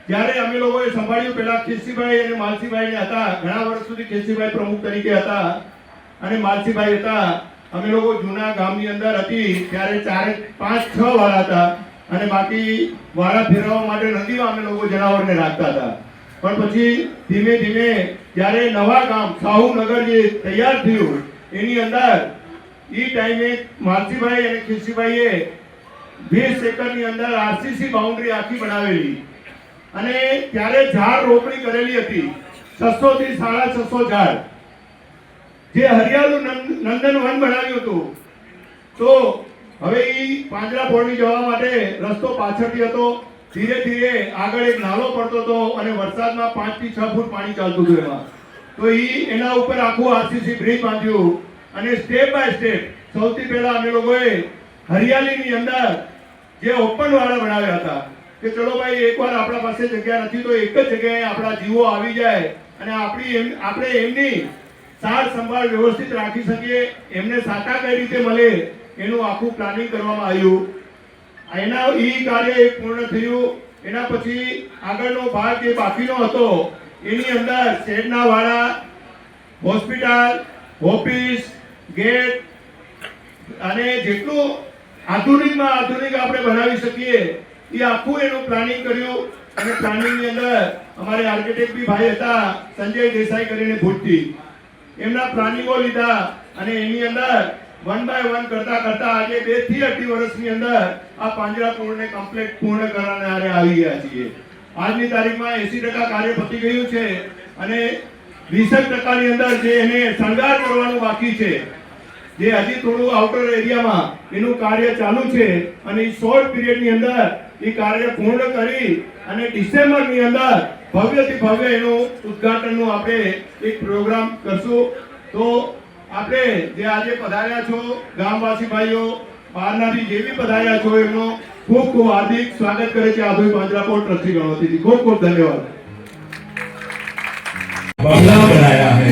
જ્યારે અમે લોકોએ સંભાળ્યું, પેલા કેસીભાઈ અને માલસીભાઈ ને હતા, ઘણા વર્ષ સુધી કેસીભાઈ પ્રમુખ તરીકે હતા અને માલસીભાઈ હતા. અમે લોકો જૂના ગામની અંદર હતી ત્યારે 4, 5, 6 વાળા હતા અને બાકી વાળા ફેરવવા માટે નદીમાં અમે લોકો જનાવરને રાખતા હતા. પણ પછી ધીમે ધીમે જ્યારે નવા ગામ સાહુનગર જે તૈયાર થયું એની અંદર એ ટાઈમે માલસીભાઈ અને કેસીભાઈએ 20 એકરની અંદર આરસીસી બાઉન્ડ્રી આખી બનાવેલી અને ત્યારે ઝાડ રોપણી કરેલી હતી, 600 થી 650 ઝાડ, જે હરિયાળું નંદન વન બનાવ્યું હતું. તો હવે એ પાંજરાપોળની જવા માટે રસ્તો પાછળથી હતો. ધીરે ધીરે આગળ એક નાલો પડતો હતો અને વરસાદમાં 5 થી 6 ફૂટ પાણી ચાલતું હતું એમાં. તો એના ઉપર આખું આરસીસી બ્રિજ બાંધ્યું અને સ્ટેપ બાય સ્ટેપ સૌથી પહેલા અમે લોકોએ હરિયાળીની અંદર જે ઓપન વાળા બનાવ્યા હતા કે ચલો ભાઈ એકવાર આપણા પાસે જગ્યા નથી તો એક જ જગ્યાએ આપણા જીવો આવી જાય અને આપણે એમની સાર સંભાળ વ્યવસ્થિત રાખી શકીએ, એમને સાટા કઈ રીતે મળે એનું આખું પ્લાનિંગ કરવામાં આવ્યું. એના કાર્ય પૂર્ણ થયું. એના પછી આગળનો ભાગ જે બાકીનો હતો એની અંદર શેડના વાળા, હોસ્પિટલ, ઓફિસ, ગેટ અને જેટલું આધુનિકમાં આધુનિક આપણે બનાવી શકીએ એ આખું એનું પ્લાનિંગ કર્યું. અને પ્લાનિંગની અંદર અમારે આર્કિટેક્ટ બી ભાઈ હતા સંજય દેસાઈ કરીને ભૂતથી, એમના પ્લાનિંગો લીધા અને એની અંદર 1 by 1 કરતા કરતા આજે 2 થી 2.5 વર્ષની અંદર આ પાંજરાપોળને કમ્પ્લીટ પૂર્ણ કરવાના આવી ગયા છીએ. આજની તારીખમાં 80% કાર્ય પતી ગયું છે અને 20% ની અંદર જે એને શણગાર કરવાનું બાકી છે, જે હજી થોડું આઉટર એરિયામાં એનું કાર્ય ચાલુ છે અને એ શોર્ટ પીરિયડની અંદર એ કાર્ય પૂર્ણ કરી અને ડિસેમ્બરની અંદર ભવ્યથી ભવ્ય એનું ઉદ્ઘાટનનું આપણે એક પ્રોગ્રામ કરશું. તો આપણે જે આજે પધાર્યા છો ગામવાસી ભાઈઓ, બહારના બી જે બી પધાર્યા છો, એમનો ખૂબ ખૂબ હાર્દિક સ્વાગત કરે છે આધોઈ પાંજરાપોળ ટ્રસ્ટી ગણપતિજી. ખૂબ ખૂબ ધન્યવાદ. बंगला बनाया है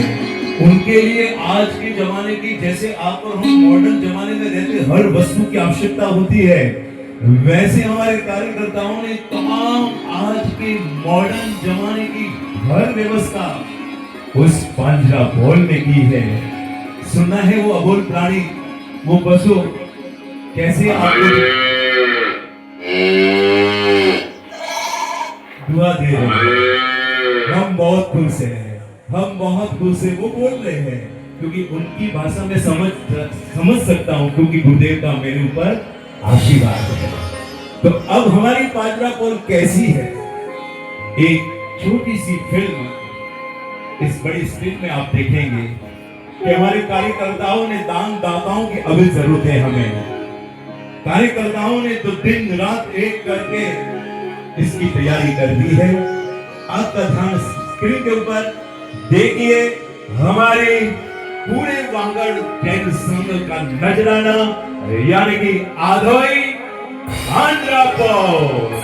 उनके लिए आज के जमाने की, जैसे आप और हम मॉडर्न जमाने में रहते हर वस्तु की आवश्यकता होती है, वैसे हमारे कार्यकर्ताओं ने तमाम आज के मॉडर्न जमाने की हर व्यवस्था उस पांજરાપોળ में की है. सुना है वो अबोल प्राणी, वो पशु कैसे आपको दुआ दे रहे हैं. हम बहुत खुश हैं, हम बहुत खुश हैं. वो बोल रहे हैं क्योंकि उनकी भाषा में समझ सकता हूँ, क्योंकि गुरुदेव का मेरे ऊपर आशीर्वाद है. तो अब हमारी પાંજરાપોળ कैसी है, एक छोटी सी फिल्म इस बड़ी स्क्रीन में आप देखेंगे कि हमारे कार्यकर्ताओं ने, दानदाताओं की अभी जरूरत है हमें. कार्यकर्ताओं ने तो दिन रात एक करके इसकी तैयारी कर दी है. आपका ध्यान स्क्रीन के ऊपर देखिए, हमारे पूरे वांगड़ जैन संघ का नजराना, यानी कि आधोई પાંજરાપોળ.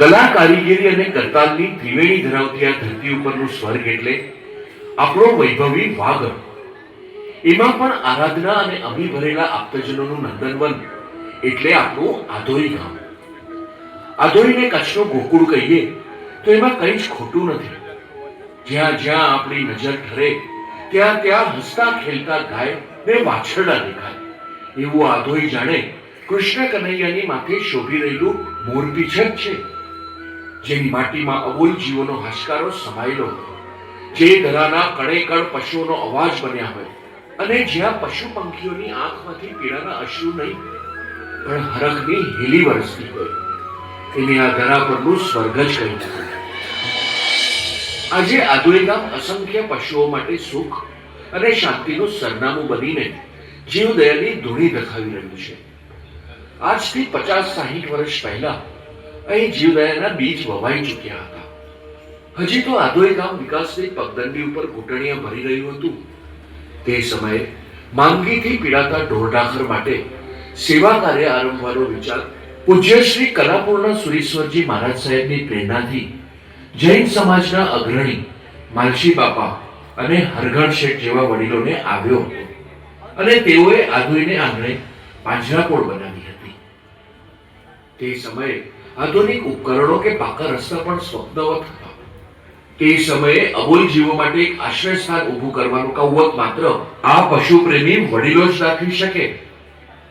કલા કારીગરી અને કરતાલની ત્રિવેણી ધરાવતી આ ધરતી ઉપરનું સ્વર્ગ એટલે આપણો વૈભવી વાગડ. એમાં પણ આરાધના અને અમી ભરેલા આપ્તજનોનું નંદનવન એટલે આપણું આધોઈ ગામ. આધોઈને કચ્છનું ગોકુળ કહીએ તો એમાં કંઈ જ ખોટું નથી. જ્યાં જ્યાં આપણી નજર ઠરે ત્યાં ત્યાં હસતા ખેલતા ગાય ને વાછરડા દેખાય. એવું આધોઈ જાણે કૃષ્ણ કનૈયાની માથે શોભી રહેલું મોરપીંછ છે, જેની માટીમાં અબોલ જીવોનો હાશકારો સમાયેલો હોય, જે ધરાના કણે કણ પશુઓનો અવાજ બન્યા હોય અને જ્યાં પશુ પંખીઓની આંખમાંથી પીડાના અશ્રુ નહીં પણ હરખની હેલી વરસતી હોય, એને આ ધરા પરનું સ્વર્ગ જ કહી શકાય. આજે આધોઈ ગામ અસંખ્ય પશુઓ માટે સુખ અને શાંતિનું સરનામું બનીને જીવદયાની ધૂણી દખાવી રહ્યું છે. આજથી 50-60 વર્ષ પહેલા અહીં જીવદયાના બીજ વવાઈ ચૂક્યા હતા. હજી તો આધોઈ ગામ વિકાસની પગદંડી ઉપર ઘૂંટણિયા ભરી રહ્યું હતું. તે સમયે માંદગીથી પીડાતા ઢોરઢાખર માટે સેવા કાર્ય આરંભવાનો વિચાર પૂજ્ય શ્રી કલાપુરના સુરેશ્વરજી મહારાજ સાહેબની પ્રેરણાથી જૈન સમાજના અગ્રણી માલશી બાપા અને હરગણ શેઠ જેવા વડીલોને આવ્યો હતો અને તેઓએ આધોઈને આંગણે પાંજરાપોળ બનાવી હતી. તે સમયે આધુનિક ઉપકરણો કે પાકા રસ્તા પણ સ્વપ્નવત હતા. તે સમયે અબોલ જીવો માટે એક આશ્રય સ્થાન ઊભું કરવાનું કૌવત માત્ર આ પશુ પ્રેમી વડીલો જ દાખવી શકે.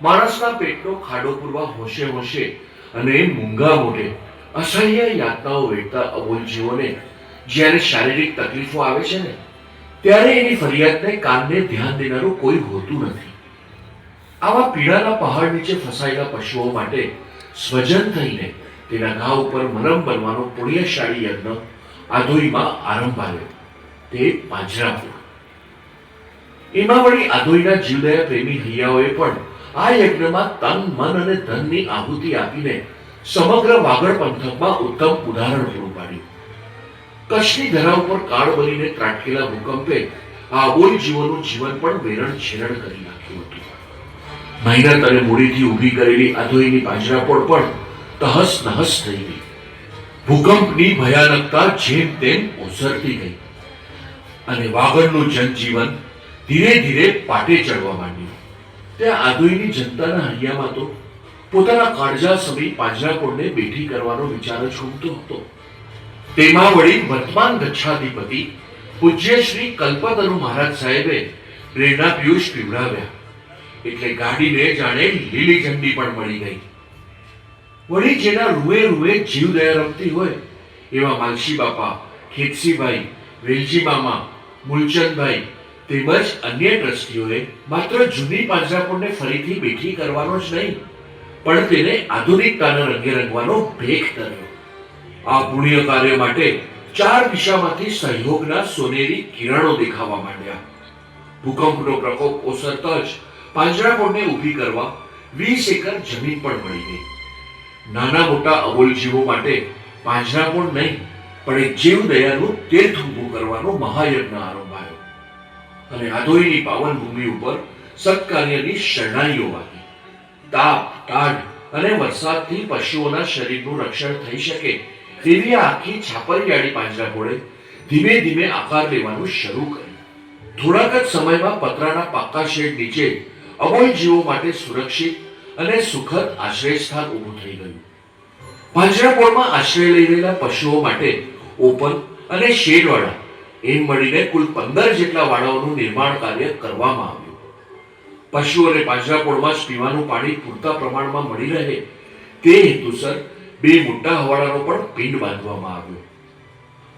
માણસના પેટનો ખાડો પૂરવા હોશે હોશે અને મૂંગા મોઢે અસહ્ય યાતનાઓ વેઠતા અબોલ જીવોને જ્યારે શારીરિક તકલીફો આવે છે ને, ત્યારે એની ફરિયાદને કાનને ધ્યાન દેનારું કોઈ હોતું નથી. આવા પીડાના પહાડ નીચે ફસાયેલા પશુઓ માટે સ્વજન થઈને તેના ઘા ઉપર મરમ બનવાનો પુણ્યશાળી યજ્ઞ આધોઈમાં આરંભ આવ્યો. તે પાંજરાપોળ. એમાં વળી આધોઈના જીવદયા પ્રેમી હૈયાઓએ પણ આ યજ્ઞમાં તન, મન અને ધનની આહુતિ આપીને સમગ્ર વાગડ પંથકમાં ઉત્તમ ઉદાહરણ પૂરું પાડ્યું. કચ્છની ધરા ઉપર કાળ બનીને ત્રાટકેલા ભૂકંપે આ અબોલ જીવોનું જીવન પણ વેરણ છેરણ કરી નાખ્યું હતું. મહેનત અને મૂડીથી ઊભી કરેલી આધોઈની પાંજરાપોળ પણ તહસ નહસ થઈ ગઈ. ભૂકંપની ભયાનકતા જેમ તેમ ઓસરતી ગઈ અને વાગડનું જનજીવન ધીરે ધીરે પાટે ચડવા માંડ્યું. ત્યાં આધોઈની જનતાના હૈયામાં તો પોતાના કાળજા સમી પાંજરાપોળને બેઠી કરવાનો વિચાર જ ઘૂમતો હતો. તેમાં વળી વર્તમાન ગચ્છાધિપતિ પૂજ્ય શ્રી કલ્પતરુ મહારાજ સાહેબે પ્રેરણા પિયુષ પીવડાવ્યા એટલે ગાડીને જાણે લીલી ઝંડી પણ મળી ગઈ. વળી જેના રૂએ રૂએ જીવદયા રમતી હોય એવા માલશી બાપા, ખેતસીભાઈ, વેલજી મામા, મૂલચંદભાઈ તેમજ અન્ય ટ્રસ્ટીઓએ માત્ર જૂની પાંજરાપોળને ફરીથી બેઠી કરવાનો જ નહીં પણ તેને આધુનિકતાના રંગે રંગવાનો ભેખ ધર્યો. આ પુણ્ય કાર્ય માટે ચાર દિશામાંથી સહયોગના સોનેરી કિરણો દેખાવા માંડ્યા. ભૂકંપનો પ્રકોપ ઓસરતા જ પાંજરાપોળને ઊભી કરવા 20 એકર જમીન પણ મળી ગઈ. નાના મોટા અબોલ જીવો માટે પાંજરાપોળ નહીં પણ એક જીવદયાનું તીર્થ ઊભું કરવાનો મહાયજ્ઞ આરંભાયો અને આધોઈની પાવન ભૂમિ ઉપર સત્કાર્યની શરણાઈઓ વાગી. તાપ, ટાઢ અને વરસાદથી પશુઓના શરીરનું રક્ષણ થઈ શકે તેવી આ આખી છાપરિયાળી પાંજરાપોળે ધીમે ધીમે આકાર લેવાનું શરૂ કર્યું. થોડાક જ સમયમાં પતરાના પાકા શેડ નીચે અબોલ જીવો માટે સુરક્ષિત અને સુખદ આશ્રયસ્થાન ઊભું થઈ ગયું. પાંજરાપોળમાં આશ્રય લઈ રહેલા પશુઓ માટે ઓપન અને શેડવાળા એમ મળીને કુલ 15 જેટલા વાડાઓનું નિર્માણ કાર્ય કરવામાં આવ્યું. પશુઓને પાંજરાપોળમાં જ પીવાનું પાણી પૂરતા પ્રમાણમાં મળી રહે તે હેતુસર 2 મોટા હવાડાનો પણ પિંડ બાંધવામાં આવ્યો.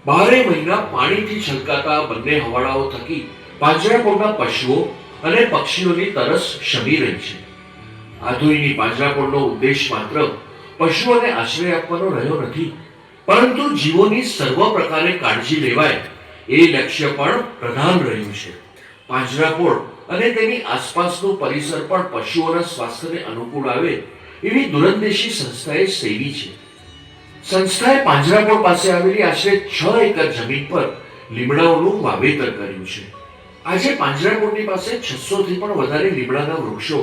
12 મહિના પાણીથી છલકાતા આ બંને હવાડાઓ થકી પાંજરાપોળના પશુઓ અને પક્ષીઓની તરસ શમી રહી છે. આધોઈની પાંજરાપોળનો ઉદ્દેશ માત્ર પશુઓને આશ્રય આપવાનો રહ્યો નથી પરંતુ જીવોની સર્વ પ્રકારે કાળજી લેવાય એ લક્ષ્ય પણ પ્રધાન રહ્યું છે. પાંજરાપોળ અને તેની આસપાસનું પરિસર પણ પશુઓના સ્વાસ્થ્યને અનુકૂળ આવે એવી દૂરંદેશી સંસ્થાએ સેવી છે. સંસ્થાએ પાંજરાપોળ પાસે આવેલી આશરે 6 એકર જમીન પર લીમડાઓનું વાવેતર કર્યું છે. આજે પાંજરાપોળની પાસે 600 થી પણ વધારે લીમડાના વૃક્ષો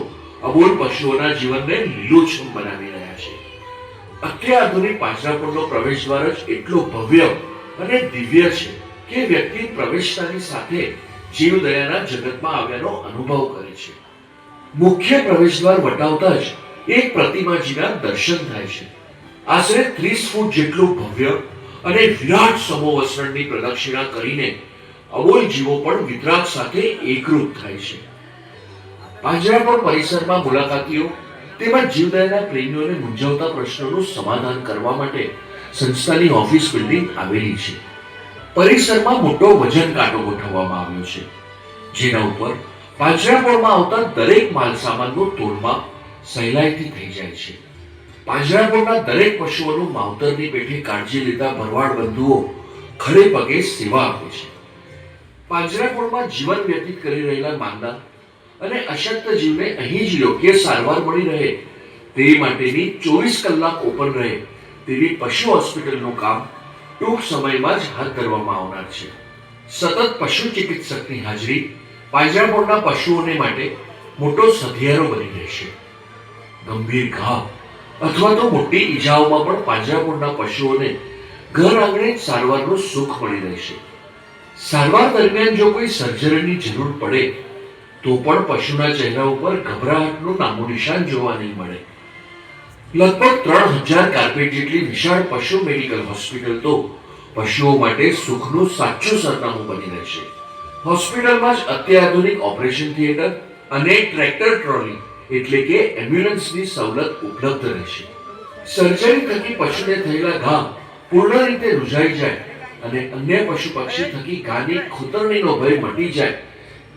અબોલ પશુઓના જીવનને લીલોછમ બનાવી રહ્યા છે. અત્યાધુનિક પાંજરાપોળનો પ્રવેશદ્વાર જ એટલો ભવ્ય અને દિવ્ય છે કે વ્યક્તિ પ્રવેશતાની સાથે જીવદયાના જગતમાં આવ્યાનો અનુભવ કરે છે. મુખ્ય પ્રવેશદ્વાર વટાવતા જ એક પ્રતિમાજીના દર્શન થાય છે. આશરે 30 ફૂટ જેટલું ભવ્ય અને વિરાટ સમોવસરણની પ્રદક્ષિણા કરીને અબોલ જીવો પણ વિતરાગ સાથે એકરૂપ થાય છે. પાંજરાપોળ પરિસરમાં મુલાકાતીઓ તેમજ જીવદયાના પ્રેમીઓને મૂંઝવતા પ્રશ્નોનું સમાધાન કરવા માટે સંસ્થાની ઓફિસ બિલ્ડિંગ આવેલી છે. પરિસરમાં મોટો વજન કાંટો ગોઠવવામાં આવ્યો છે જેના ઉપર પાંજરાપોળમાં આવતા દરેક માલ સામાનનું તોલમાપ સહેલાઈથી થઈ જાય છે. પાંજરાપોળના દરેક પશુઓનું માવતરની પેઠે કાળજી લેતા ભરવાડ બંધુઓ ખડે પગે સેવા આપે છે. પાંજરાપોળમાં જીવન વ્યતીત કરી રહેલા માંદા અને અશક્ત જીવને અહીં જ યોગ્ય સારવાર મળી રહે તે માટેની 24 કલાક ઓપન રહે તેવી પશુ હોસ્પિટલનું કામ ટૂંક સમયમાં જ હાથ ધરવામાં આવનાર છે. સતત પશુ ચિકિત્સકની હાજરી પાંજરાપોળના પશુઓને માટે મોટો સધિયારો બની રહેશે. ગંભીર ઘા અથવા તો મોટી ઈજાઓમાં પણ પાંજરાપોળના પશુઓને ઘર આંગણે જ સારવારનું સુખ મળી રહેશે. સારવાર દરમિયાન જો કોઈ સર્જરીની જરૂર પડે તો પણ પશુના ચહેરા ઉપર ગભરાટનું નામો નિશાન જોવા નહીં મળે. લગભગ 3000 કાર્પેટ જેટલી વિશાળ પશુ મેડિકલ હોસ્પિટલ તો પશુઓ માટે સુખનું સાચું સરનામું બની રહેશે. હોસ્પિટલમાં જ અત્યાધુનિક ઓપરેશન થિયેટર અને ટ્રેક્ટર ટ્રોલી એટલે કે એમ્બ્યુલન્સની સવલત ઉપલબ્ધ રહેશે. સર્જરી થકી પશુને થયેલા ઘા પૂર્ણ રીતે રૂઝાઈ જાય અને અન્ય પશુ પક્ષી થકી ઘાની ખૂતરણીનો ભય મટી જાય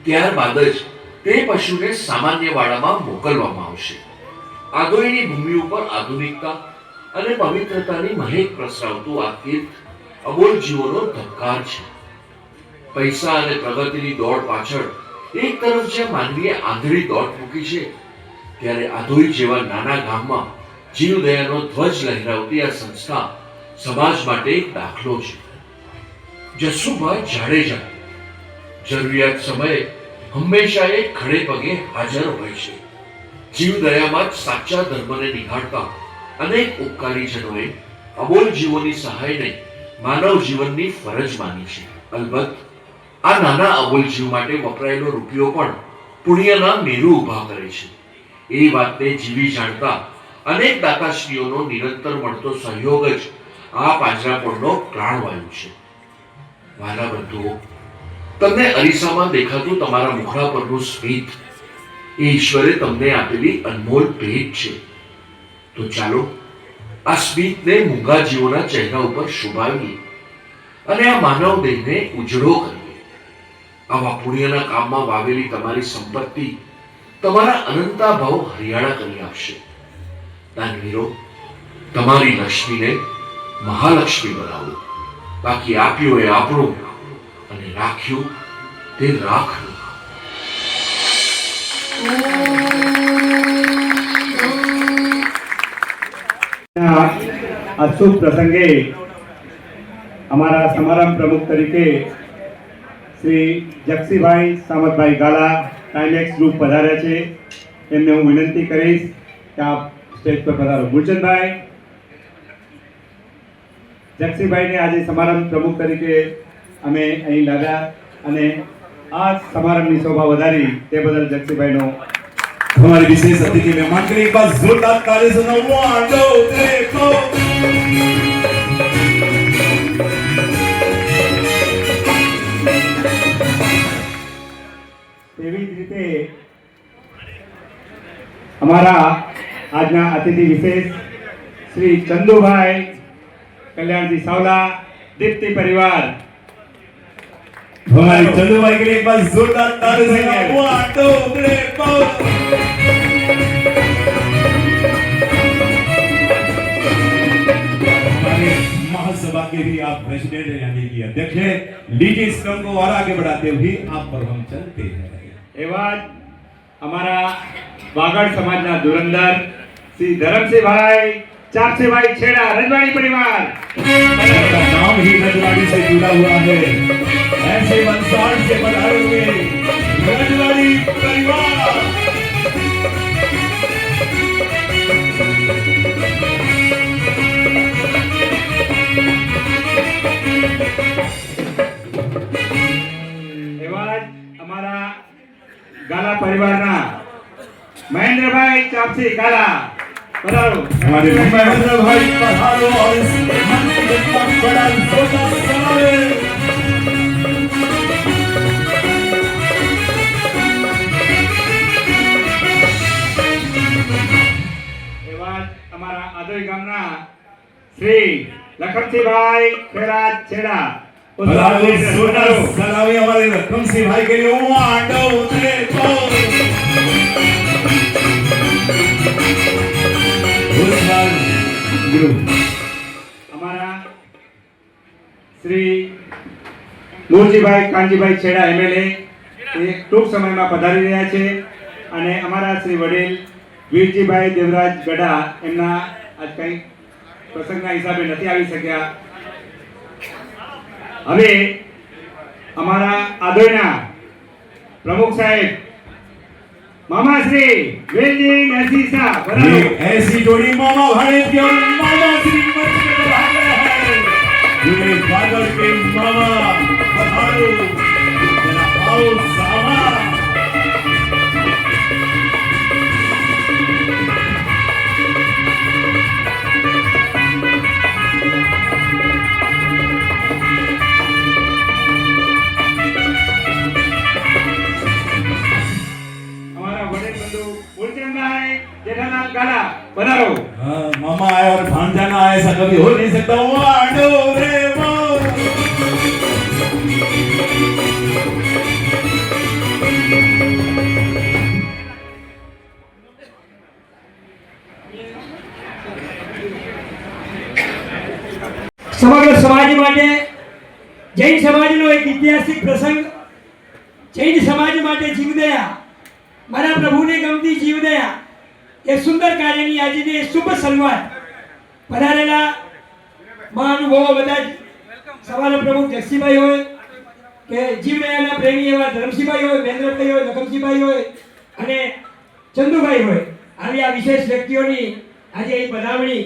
ત્યારબાદ જ તે પશુને સામાન્ય વાડામાં મોકલવામાં આવશે. આધોઈની ભૂમિ ઉપર આધુનિકતા અને પવિત્રતાની મહેક પ્રસરાવતું આ તીર્થ અબોલ જીવોનો ધબકાર છે. પૈસા અને પ્રગતિની દોડ પાછળ એક તરફ જ્યાં માનવીએ આંધળી દોડ મૂકી છે ત્યારે આધોઈ જેવા નાના ગામમાં જીવદયાનો ધ્વજ લહેરાવતી આ સંસ્થા સમાજ માટે એક દાખલો છે. જસુભાઈ જાડેજા જરૂરિયાત સમયે હંમેશા એક ખડે પગે હાજર હોય છે. જીવદયામાં જ સાચા ધર્મને નિહાળતા અનેક ઉપકારીજનોએ અબોલ જીવોની સહાયને માનવ જીવનની ફરજ માની છે. અલબત્ત આ નાના અબોલ જીવ માટે વપરાયેલો રૂપિયો પણ પુણ્યના મેરુ ઊભા કરે છે. એ વાતને જીવી જાણતા અનેક દાતાશ્રીઓનો નિરંતર મળતો સહયોગ જ આ પાંજરાપોળનો પ્રાણવાયુ છે. વાલા બંધુઓ, તમને અરીસામાં દેખાતું તમારા મુખડા પરનું સ્મિત એ ઈશ્વરે તમને આપેલી અનમોલ ભેટ છે. તો ચાલો આ સ્મિતને મૂંગા જીવોના ચહેરા ઉપર શોભાવીએ અને આ માનવ દેહને ઉજળો કરીએ. આવા પુણ્યના કામમાં વાવેલી તમારી સંપત્તિ તમારા અનંતા ભાવ હરિયાળા કરી આપશે. દાનવીરો, તમારી લક્ષ્મીને મહાલક્ષ્મી બનાવો. બાકી આપ્યું એ આપણું અને રાખ્યું તે રાખનું. આ શુભ પ્રસંગે અમારા સમારંભ પ્રમુખ તરીકે શ્રી જક્ષીભાઈ સામતભાઈ ગાલા ટાઈમેક્સ ગ્રુપ પધાર્યા છે. એમને હું વિનંતી કરીશ કે આપ સ્ટેજ પર પધારો. ગુલચંદભાઈ, જક્ષીભાઈને આજે સમારંભ પ્રમુખ તરીકે અમે અહીં લાવ્યા અને આ સમારંભની શોભા વધારી તે બદલ જક્ષીભાઈનો हमारे विशेष अतिथि मेहमान के लिए एक बार जोरदार ताली सुनो. 1 2 3 4. એવી જ રીતે અમારા આજના અતિથિ વિશેષ શ્રી ચંદુભાઈ કલ્યાણજી સાવલા, દીપ્તિ પરિવાર. हमारे चंदू भाई के लिए एक बार जोरदार ताली सुनो. 1 2 3 महासभा के भी आप प्रेसिडेंट यानी कि अध्यक्ष हैं. लीजिए इस क्रम को और आगे बढ़ाते हुए आप पर हम चलते हैं. એવા જ અમારા વાગડ સમાજના ધુરંધર શ્રી ધરમસિંહભાઈ ચાપસીભાઈ છેડા, રજવાડી પરિવાર. का नाम ही रजवाड़ी से जुड़ा हुआ है. ऐसे वंशाल से पधारे हुए रजवाड़ी परिवार. એવા જ અમારા ગાલા પરિવારના મહેન્દ્રભાઈ ચાપસી ગાલા, પધારો. हमारे महेंद्र भाई पधारो और इस मंच का बड़ा जोरदार स्वागत. એવા જ અમારા આદોઈ ગામના શ્રી લખનસિંહભાઈ ખેરાજ છેડા, पधारो जोरदार सलामी हमारे रकम सिंह भाई के लिए. 1 2 3 અમારા શ્રી મૂળજીભાઈ કાનજીભાઈ છેડા એમએલએ એ ટૂંક સમયમાં પધારી રહ્યા છે અને અમારા શ્રી વડીલ વીરજીભાઈ દેવરાજ ગઢા એમના આજ કંઈ પ્રસંગના હિસાબે નથી આવી શક્યા. હવે અમારા આદોઈના પ્રમુખ સાહેબ मामा श्री वेलजी नरसिंह शाह, ये ऐसी जोड़ी मामा भाई की और मामा श्री मंच पे पधार रहे हैं. ये बादल के मामा पधारो, जरा आओ सामा. जेठालाल गाला, पधारो. हाँ, मामा आए और भांजा ना आए, ऐसा कभी हो नहीं सकता. वाडो रे वो. સમગ્ર સમાજ માટે જૈન સમાજનો એક ઐતિહાસિક પ્રસંગ. જૈન સમાજ માટે જીવદયા, મારા પ્રભુને ગમતી જીવદયા, એ સુંદર કાર્યની આજની શુભ શરૂઆત પધારેલા મહાનુભાવો બધા જ સભાના પ્રમુખ જક્ષીભાઈ હોય કે જીવદયાના પ્રેમી એવા ધરમસિંહભાઈ હોય, મહેન્દ્રભાઈ હોય, લખમસિંહભાઈ હોય અને ચંદુભાઈ હોય, આવી આ વિશેષ વ્યક્તિઓની આજે એ બનાવણી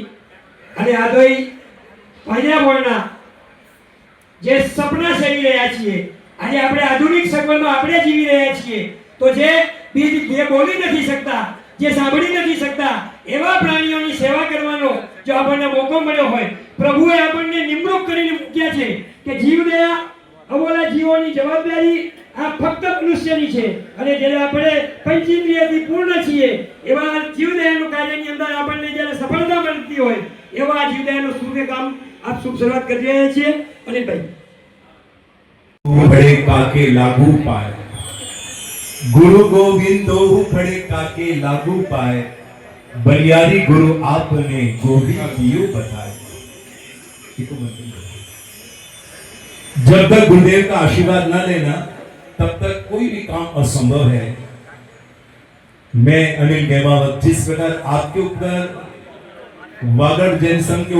અને આદોઈ પર્યાવરણના જે સપના સેવી રહ્યા છીએ, આજે આપણે આધુનિક સગવડમાં આપણે જીવી રહ્યા છીએ, તો જે બોલી નથી શકતા, જે સાંભળી નથી શકતા એવા પ્રાણીઓની સેવા કરવાનો જો આપણને મોકો મળ્યો હોય, પ્રભુએ આપણને નિમણૂક કરીને મૂક્યા છે કે જીવદયા અબોલા જીવોની જવાબદારી આ ફક્ત મનુષ્યની છે, અને જ્યારે આપણે પંચેન્દ્રિયથી પૂર્ણ છીએ એવા જીવદયાનું કાર્યની અંદર આપણને જ્યારે સફળતા મળતી હોય એવા જીવદયાનું શુભ કામ આપ શુભ શરૂઆત કરી રહ્યા છીએ। અને ભાઈ खड़े काके लागू पाए, गुरु गोविंदो खड़े काके लागू पाए, बलियारी गुरु आपने गोविंद दियो बताए। जब तक गुरुदेव का आशीर्वाद न लेना तब तक कोई भी काम असंभव है। मैं अनिल गेमावत जिस प्रकार आपके ऊपर वागड़ जैन संघ के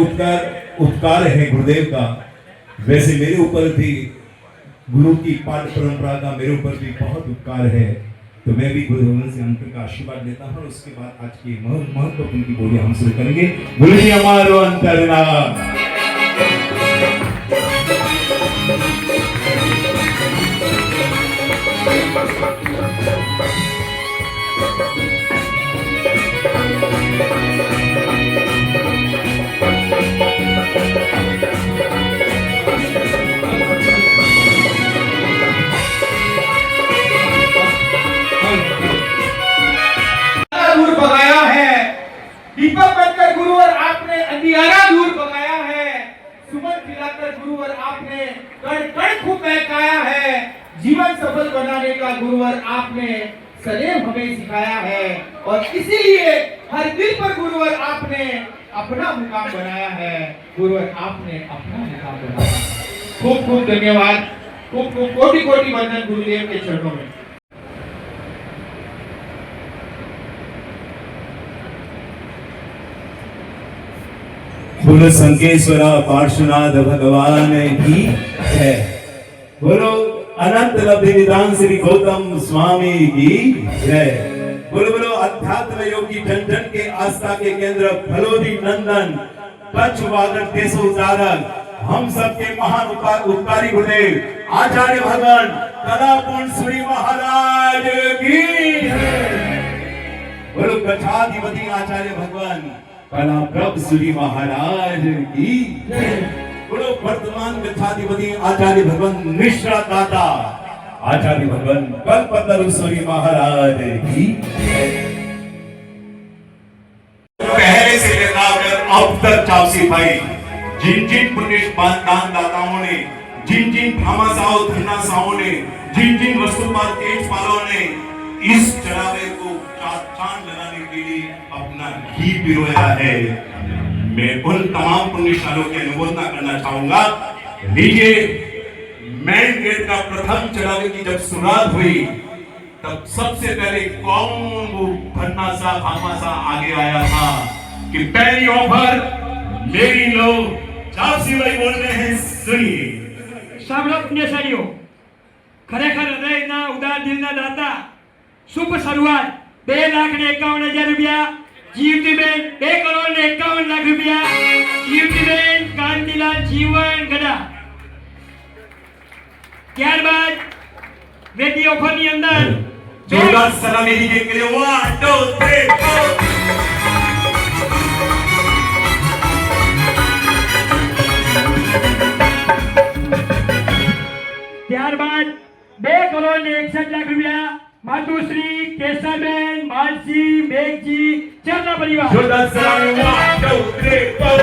उपकार है गुरुदेव का, वैसे मेरे ऊपर भी गुरु की पाठ परंपरा का मेरे ऊपर भी बहुत उपकार है। तो मैं भी गुरुदेव से अंतर का आशीर्वाद लेता हूँ। उसके बाद आज की महत्वपूर्ण की बोली हम शुरू करेंगे। गुरु जी हमारो अंतरना दूर भगाया है, दीपक बनकर गुरुवर आपने अंधियारा दूर भगाया है, सुमन खिलाकर गुरुवर आपने कण कण खूब बहकाया है, जीवन सफल बनाने का गुरुवर आपने सदैव हमें सिखाया है, और इसीलिए हर दिल पर गुरुवर आपने अपना मुकाम बनाया है। गुरुवर आपने अपना मुकाम बनाया। खूब खूब धन्यवाद, खूब खूब कोटि कोटि वंदन गुरुदेव के चरणों में। बोलो संकेश्वरा पार्श्वनाथ भगवान की है। बोलो अनंत लब्धि निदान श्री गौतम स्वामी की जय। बोलो बोलो अध्यात्म योगी जन जन के आस्था के केंद्र फलोदी नंदन पंच वागड़ देशोद्धारक हम सबके महान उपकारी गुरुदेव आचार्य भगवान कलापूर्ण सूरी महाराज की जय। बोलो कछाधिपति आचार्य भगवान कला प्रभ सूरी महाराज की जय। बोलो वर्तमान कथाधिपति आचार्य भगवान मिश्रा दाता आचार्य भगवान कल्पतरु सूरी महाराज की जय। पहले से लेकर अब तक चावसी भाई जिन जिन पुण्यवान दान दाताओं ने, जिन जिन भामाशाहों धन्नाशाहों ने, जिन जिन वस्तुपाल तेजपालों ने इस चढ़ावे को चांद लगाने के लिए अपना घी पिरोया है, मैं उन तमाम पुण्यशालियों की अनुमोदना करना चाहूंगा। लीजिए, मेन गेट का प्रथम चढ़ावे की जब शुरुआत हुई तब सबसे पहले कौन वो धन्नाशा भामाशा आगे आया था कि पहली ऑफर मेरी लो। चावसी भाई बोल रहे हैं, सुनिए। સાંભળો પુણ્યશાળીઓ, ખરેખર હૃદયના ઉદાર દિલના દાતા શુભ શરૂઆત 2,51,000 રૂપિયા, જીવતીબેન 2,51,00,000 રૂપિયા, જીવતીબેન કાંતિલાલ જીવન ગડા। ત્યારબાદ વેદી ઓફરની અંદર जोरदार सलामी दीजिए के लिए 1 2 3 4। ત્યારબાદ 2,61,00,000 રૂપિયા માતુશ્રી કેશવબેન માલસી બેગજી ચરના પરિવાર। जोरदार सलामी 1 2 3 4।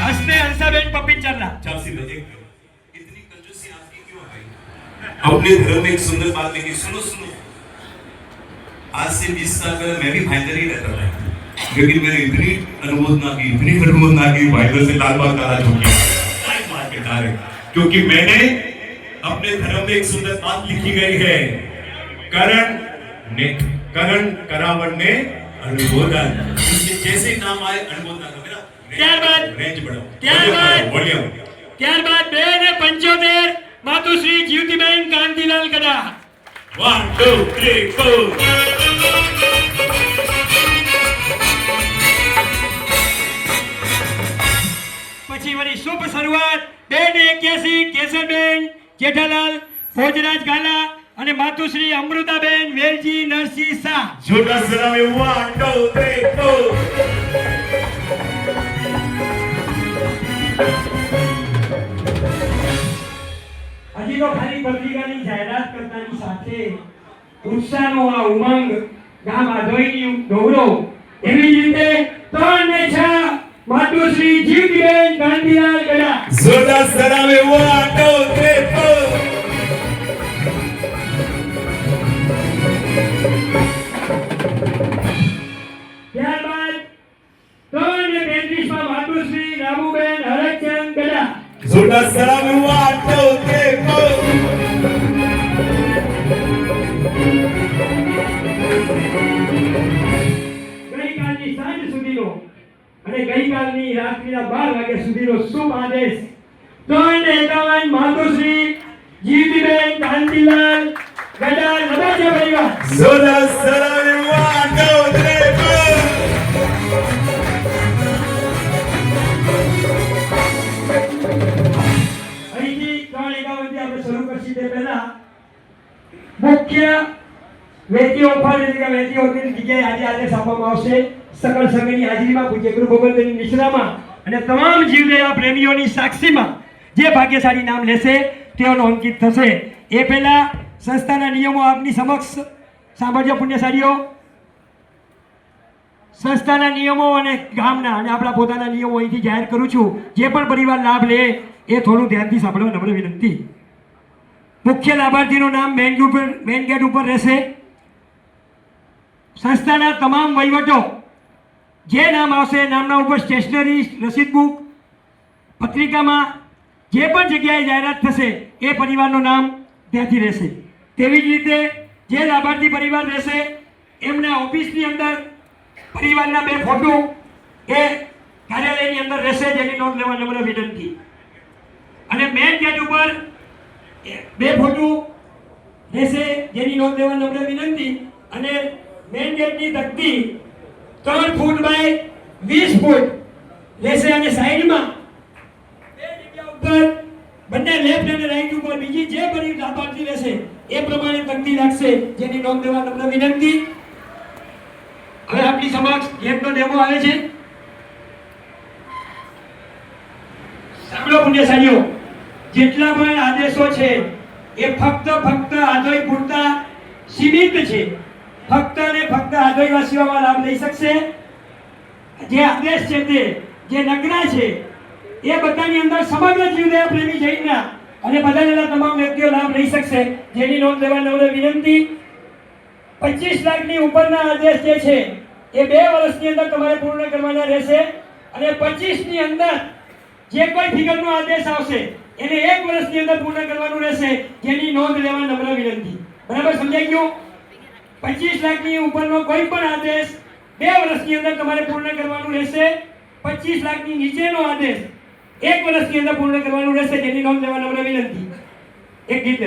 હસ્તે હંસાબેન પપ્પી ચરના। चावसी भाई इतनी कंजूसी आपकी क्यों है? अपने धर्म में एक सुंदर बात लिखी, सुनो सुनो। आज से 20 साल पहले मैं भी भाईंदर ही रहता था, लेकिन मैंने इतनी अनुमोदना की भाईंदर से लाल बाग काला हो गया क्योंकि मैंने अपने धर्म में एक सुंदर बात लिखी गई है, करण करावण ने अनुमोदन। जैसे नाम आए अनुमोदना करो मेरा। ત્યારબાદ रेंज बढ़ाओ, ત્યારબાદ 2,75,00,000 માતુશ્રી જીવતીબેન કાંતિલાલ ગડા। 1 2 3 4। 281 કેસરબેન જેઠાલાલ ભોજરાજ ગાલા અને માતુશ્રી અમૃતાબેન વેલજી નરસિંહ શાહ. જોરદાર સલામી 1 2 3 હજી તો ખાલી પત્રિકાની જાહેરાત કરતાની સાથે ઉત્સાહનો આ ઉમંગ ગામ આધોઈની ગૌરવ એવી જ રીતે 3 ને 6 માતુશ્રી જીવતીબેન ગાંધીલાલ ગડા. જોરદાર સલામી 1 2 3 ત્યારબાદ 3 ને 35 માં માતુશ્રી રામુબેન હરચંદ ગડા. જોરદાર સલામી 1 ગઈકાલની સાંજ સુધીનો અને ગઈકાલની રાત્રિના 12 વાગ્યા સુધીનો શુભ આદેશ 3 ને 51 માતુશ્રી જીવતીબેન કાંતિલાલ ગડા લબાજા પરિવાર. જોરદાર સલામી 1 2 અહીંથી 3 એકાવનથી આપણે શરૂ કરશી તે પહેલા મુખ્ય વેદીઓ પર વેદીઓની જગ્યાએ આજે આદેશ આપવામાં આવશે. સકળ સંઘની હાજરીમાં પૂજ્ય ગુરુ ભગવંતની નિશ્રામાં અને તમામ જીવદયા પ્રેમીઓની સાક્ષીમાં જે ભાગ્યશાળી નામ લેશે તેઓનો અંકિત થશે. એ પહેલા સંસ્થાના નિયમો આપની સમક્ષ સાંભળજો પુણ્યશાળીઓ. સંસ્થાના નિયમો અને ગામના અને આપણા પોતાના નિયમો અહીંથી જાહેર કરું છું. જે પણ પરિવાર લાભ લે એ થોડું ધ્યાનથી સાંભળવા નમ્ર વિનંતી. મુખ્ય લાભાર્થીનું નામ મેઇન ગેટ ઉપર રહેશે. સંસ્થાના તમામ વહીવટો જે નામ આવશે નામના ઉપર સ્ટેશનરી રસીદ બુક પત્રિકામાં જે પણ જગ્યાએ જાહેરાત થશે એ પરિવારનું નામ ત્યાંથી રહેશે. તેવી જ રીતે જે લાભાર્થી પરિવાર રહેશે એમના ઓફિસની અંદર પરિવારના 2 ફોટો એ કાર્યાલયની અંદર રહેશે જેની નોંધ લેવા નમ્ર વિનંતી. અને મેઇન ગેટ ઉપર 2 ફોટો રહેશે જેની નોંધ લેવા નમ્ર વિનંતી. અને મેઇન ગેટની તકતી 3 ફૂટ બાય 20 ફૂટ રહેશે અને સાઈડમાં 2 જગ્યા ઉપર બંને લેફ્ટ અને રાઈટ ઉપર બીજી જે પણ લાભાર્થી રહેશે એ પ્રમાણે તકતી લાગશે જેની નોંધ લેવા નમ્ર વિનંતી. હવે આપની સમક્ષ ગેમનો ડેમો આવે છે. સાંભળો પુણ્યશાળીઓ, જેટલા પણ આદેશો છે એ ફક્ત આધોઈ પૂરતા સીમિત છે. ફક્ત અને ફક્ત આધોઈવાસીઓમાં લાભ લઈ શકશે. જે આદેશ છે તે જે નગ્ના છે એ બધાની અંદર સમગ્ર જીવદયા પ્રેમી જૈનના અને બધાના તમામ વ્યક્તિઓ લાભ લઈ શકશે જેની નોંધ લેવા નમ્ર વિનંતી. 25 લાખની ઉપરના આદેશ જે છે એ 2 વર્ષની અંદર તમારે પૂર્ણ કરવાના રહેશે. અને 25 ની અંદર જે કોઈ ફિગરનો આદેશ આવશે એને 1 વર્ષની અંદર પૂર્ણ કરવાનું રહેશે જેની નોંધ લેવા નમ્ર વિનંતી. બરાબર સમજાઈ ગયું? 25 લાખની ઉપરનો કોઈ પણ આદેશ 2 વર્ષની અંદર તમારે પૂર્ણ કરવાનું રહેશે. 25 લાખની નીચેનો આદેશ 1 વર્ષની અંદર પૂર્ણ કરવાનું રહેશે જેની નોંધ લેવા નમ્ર વિનંતી. એક ગીત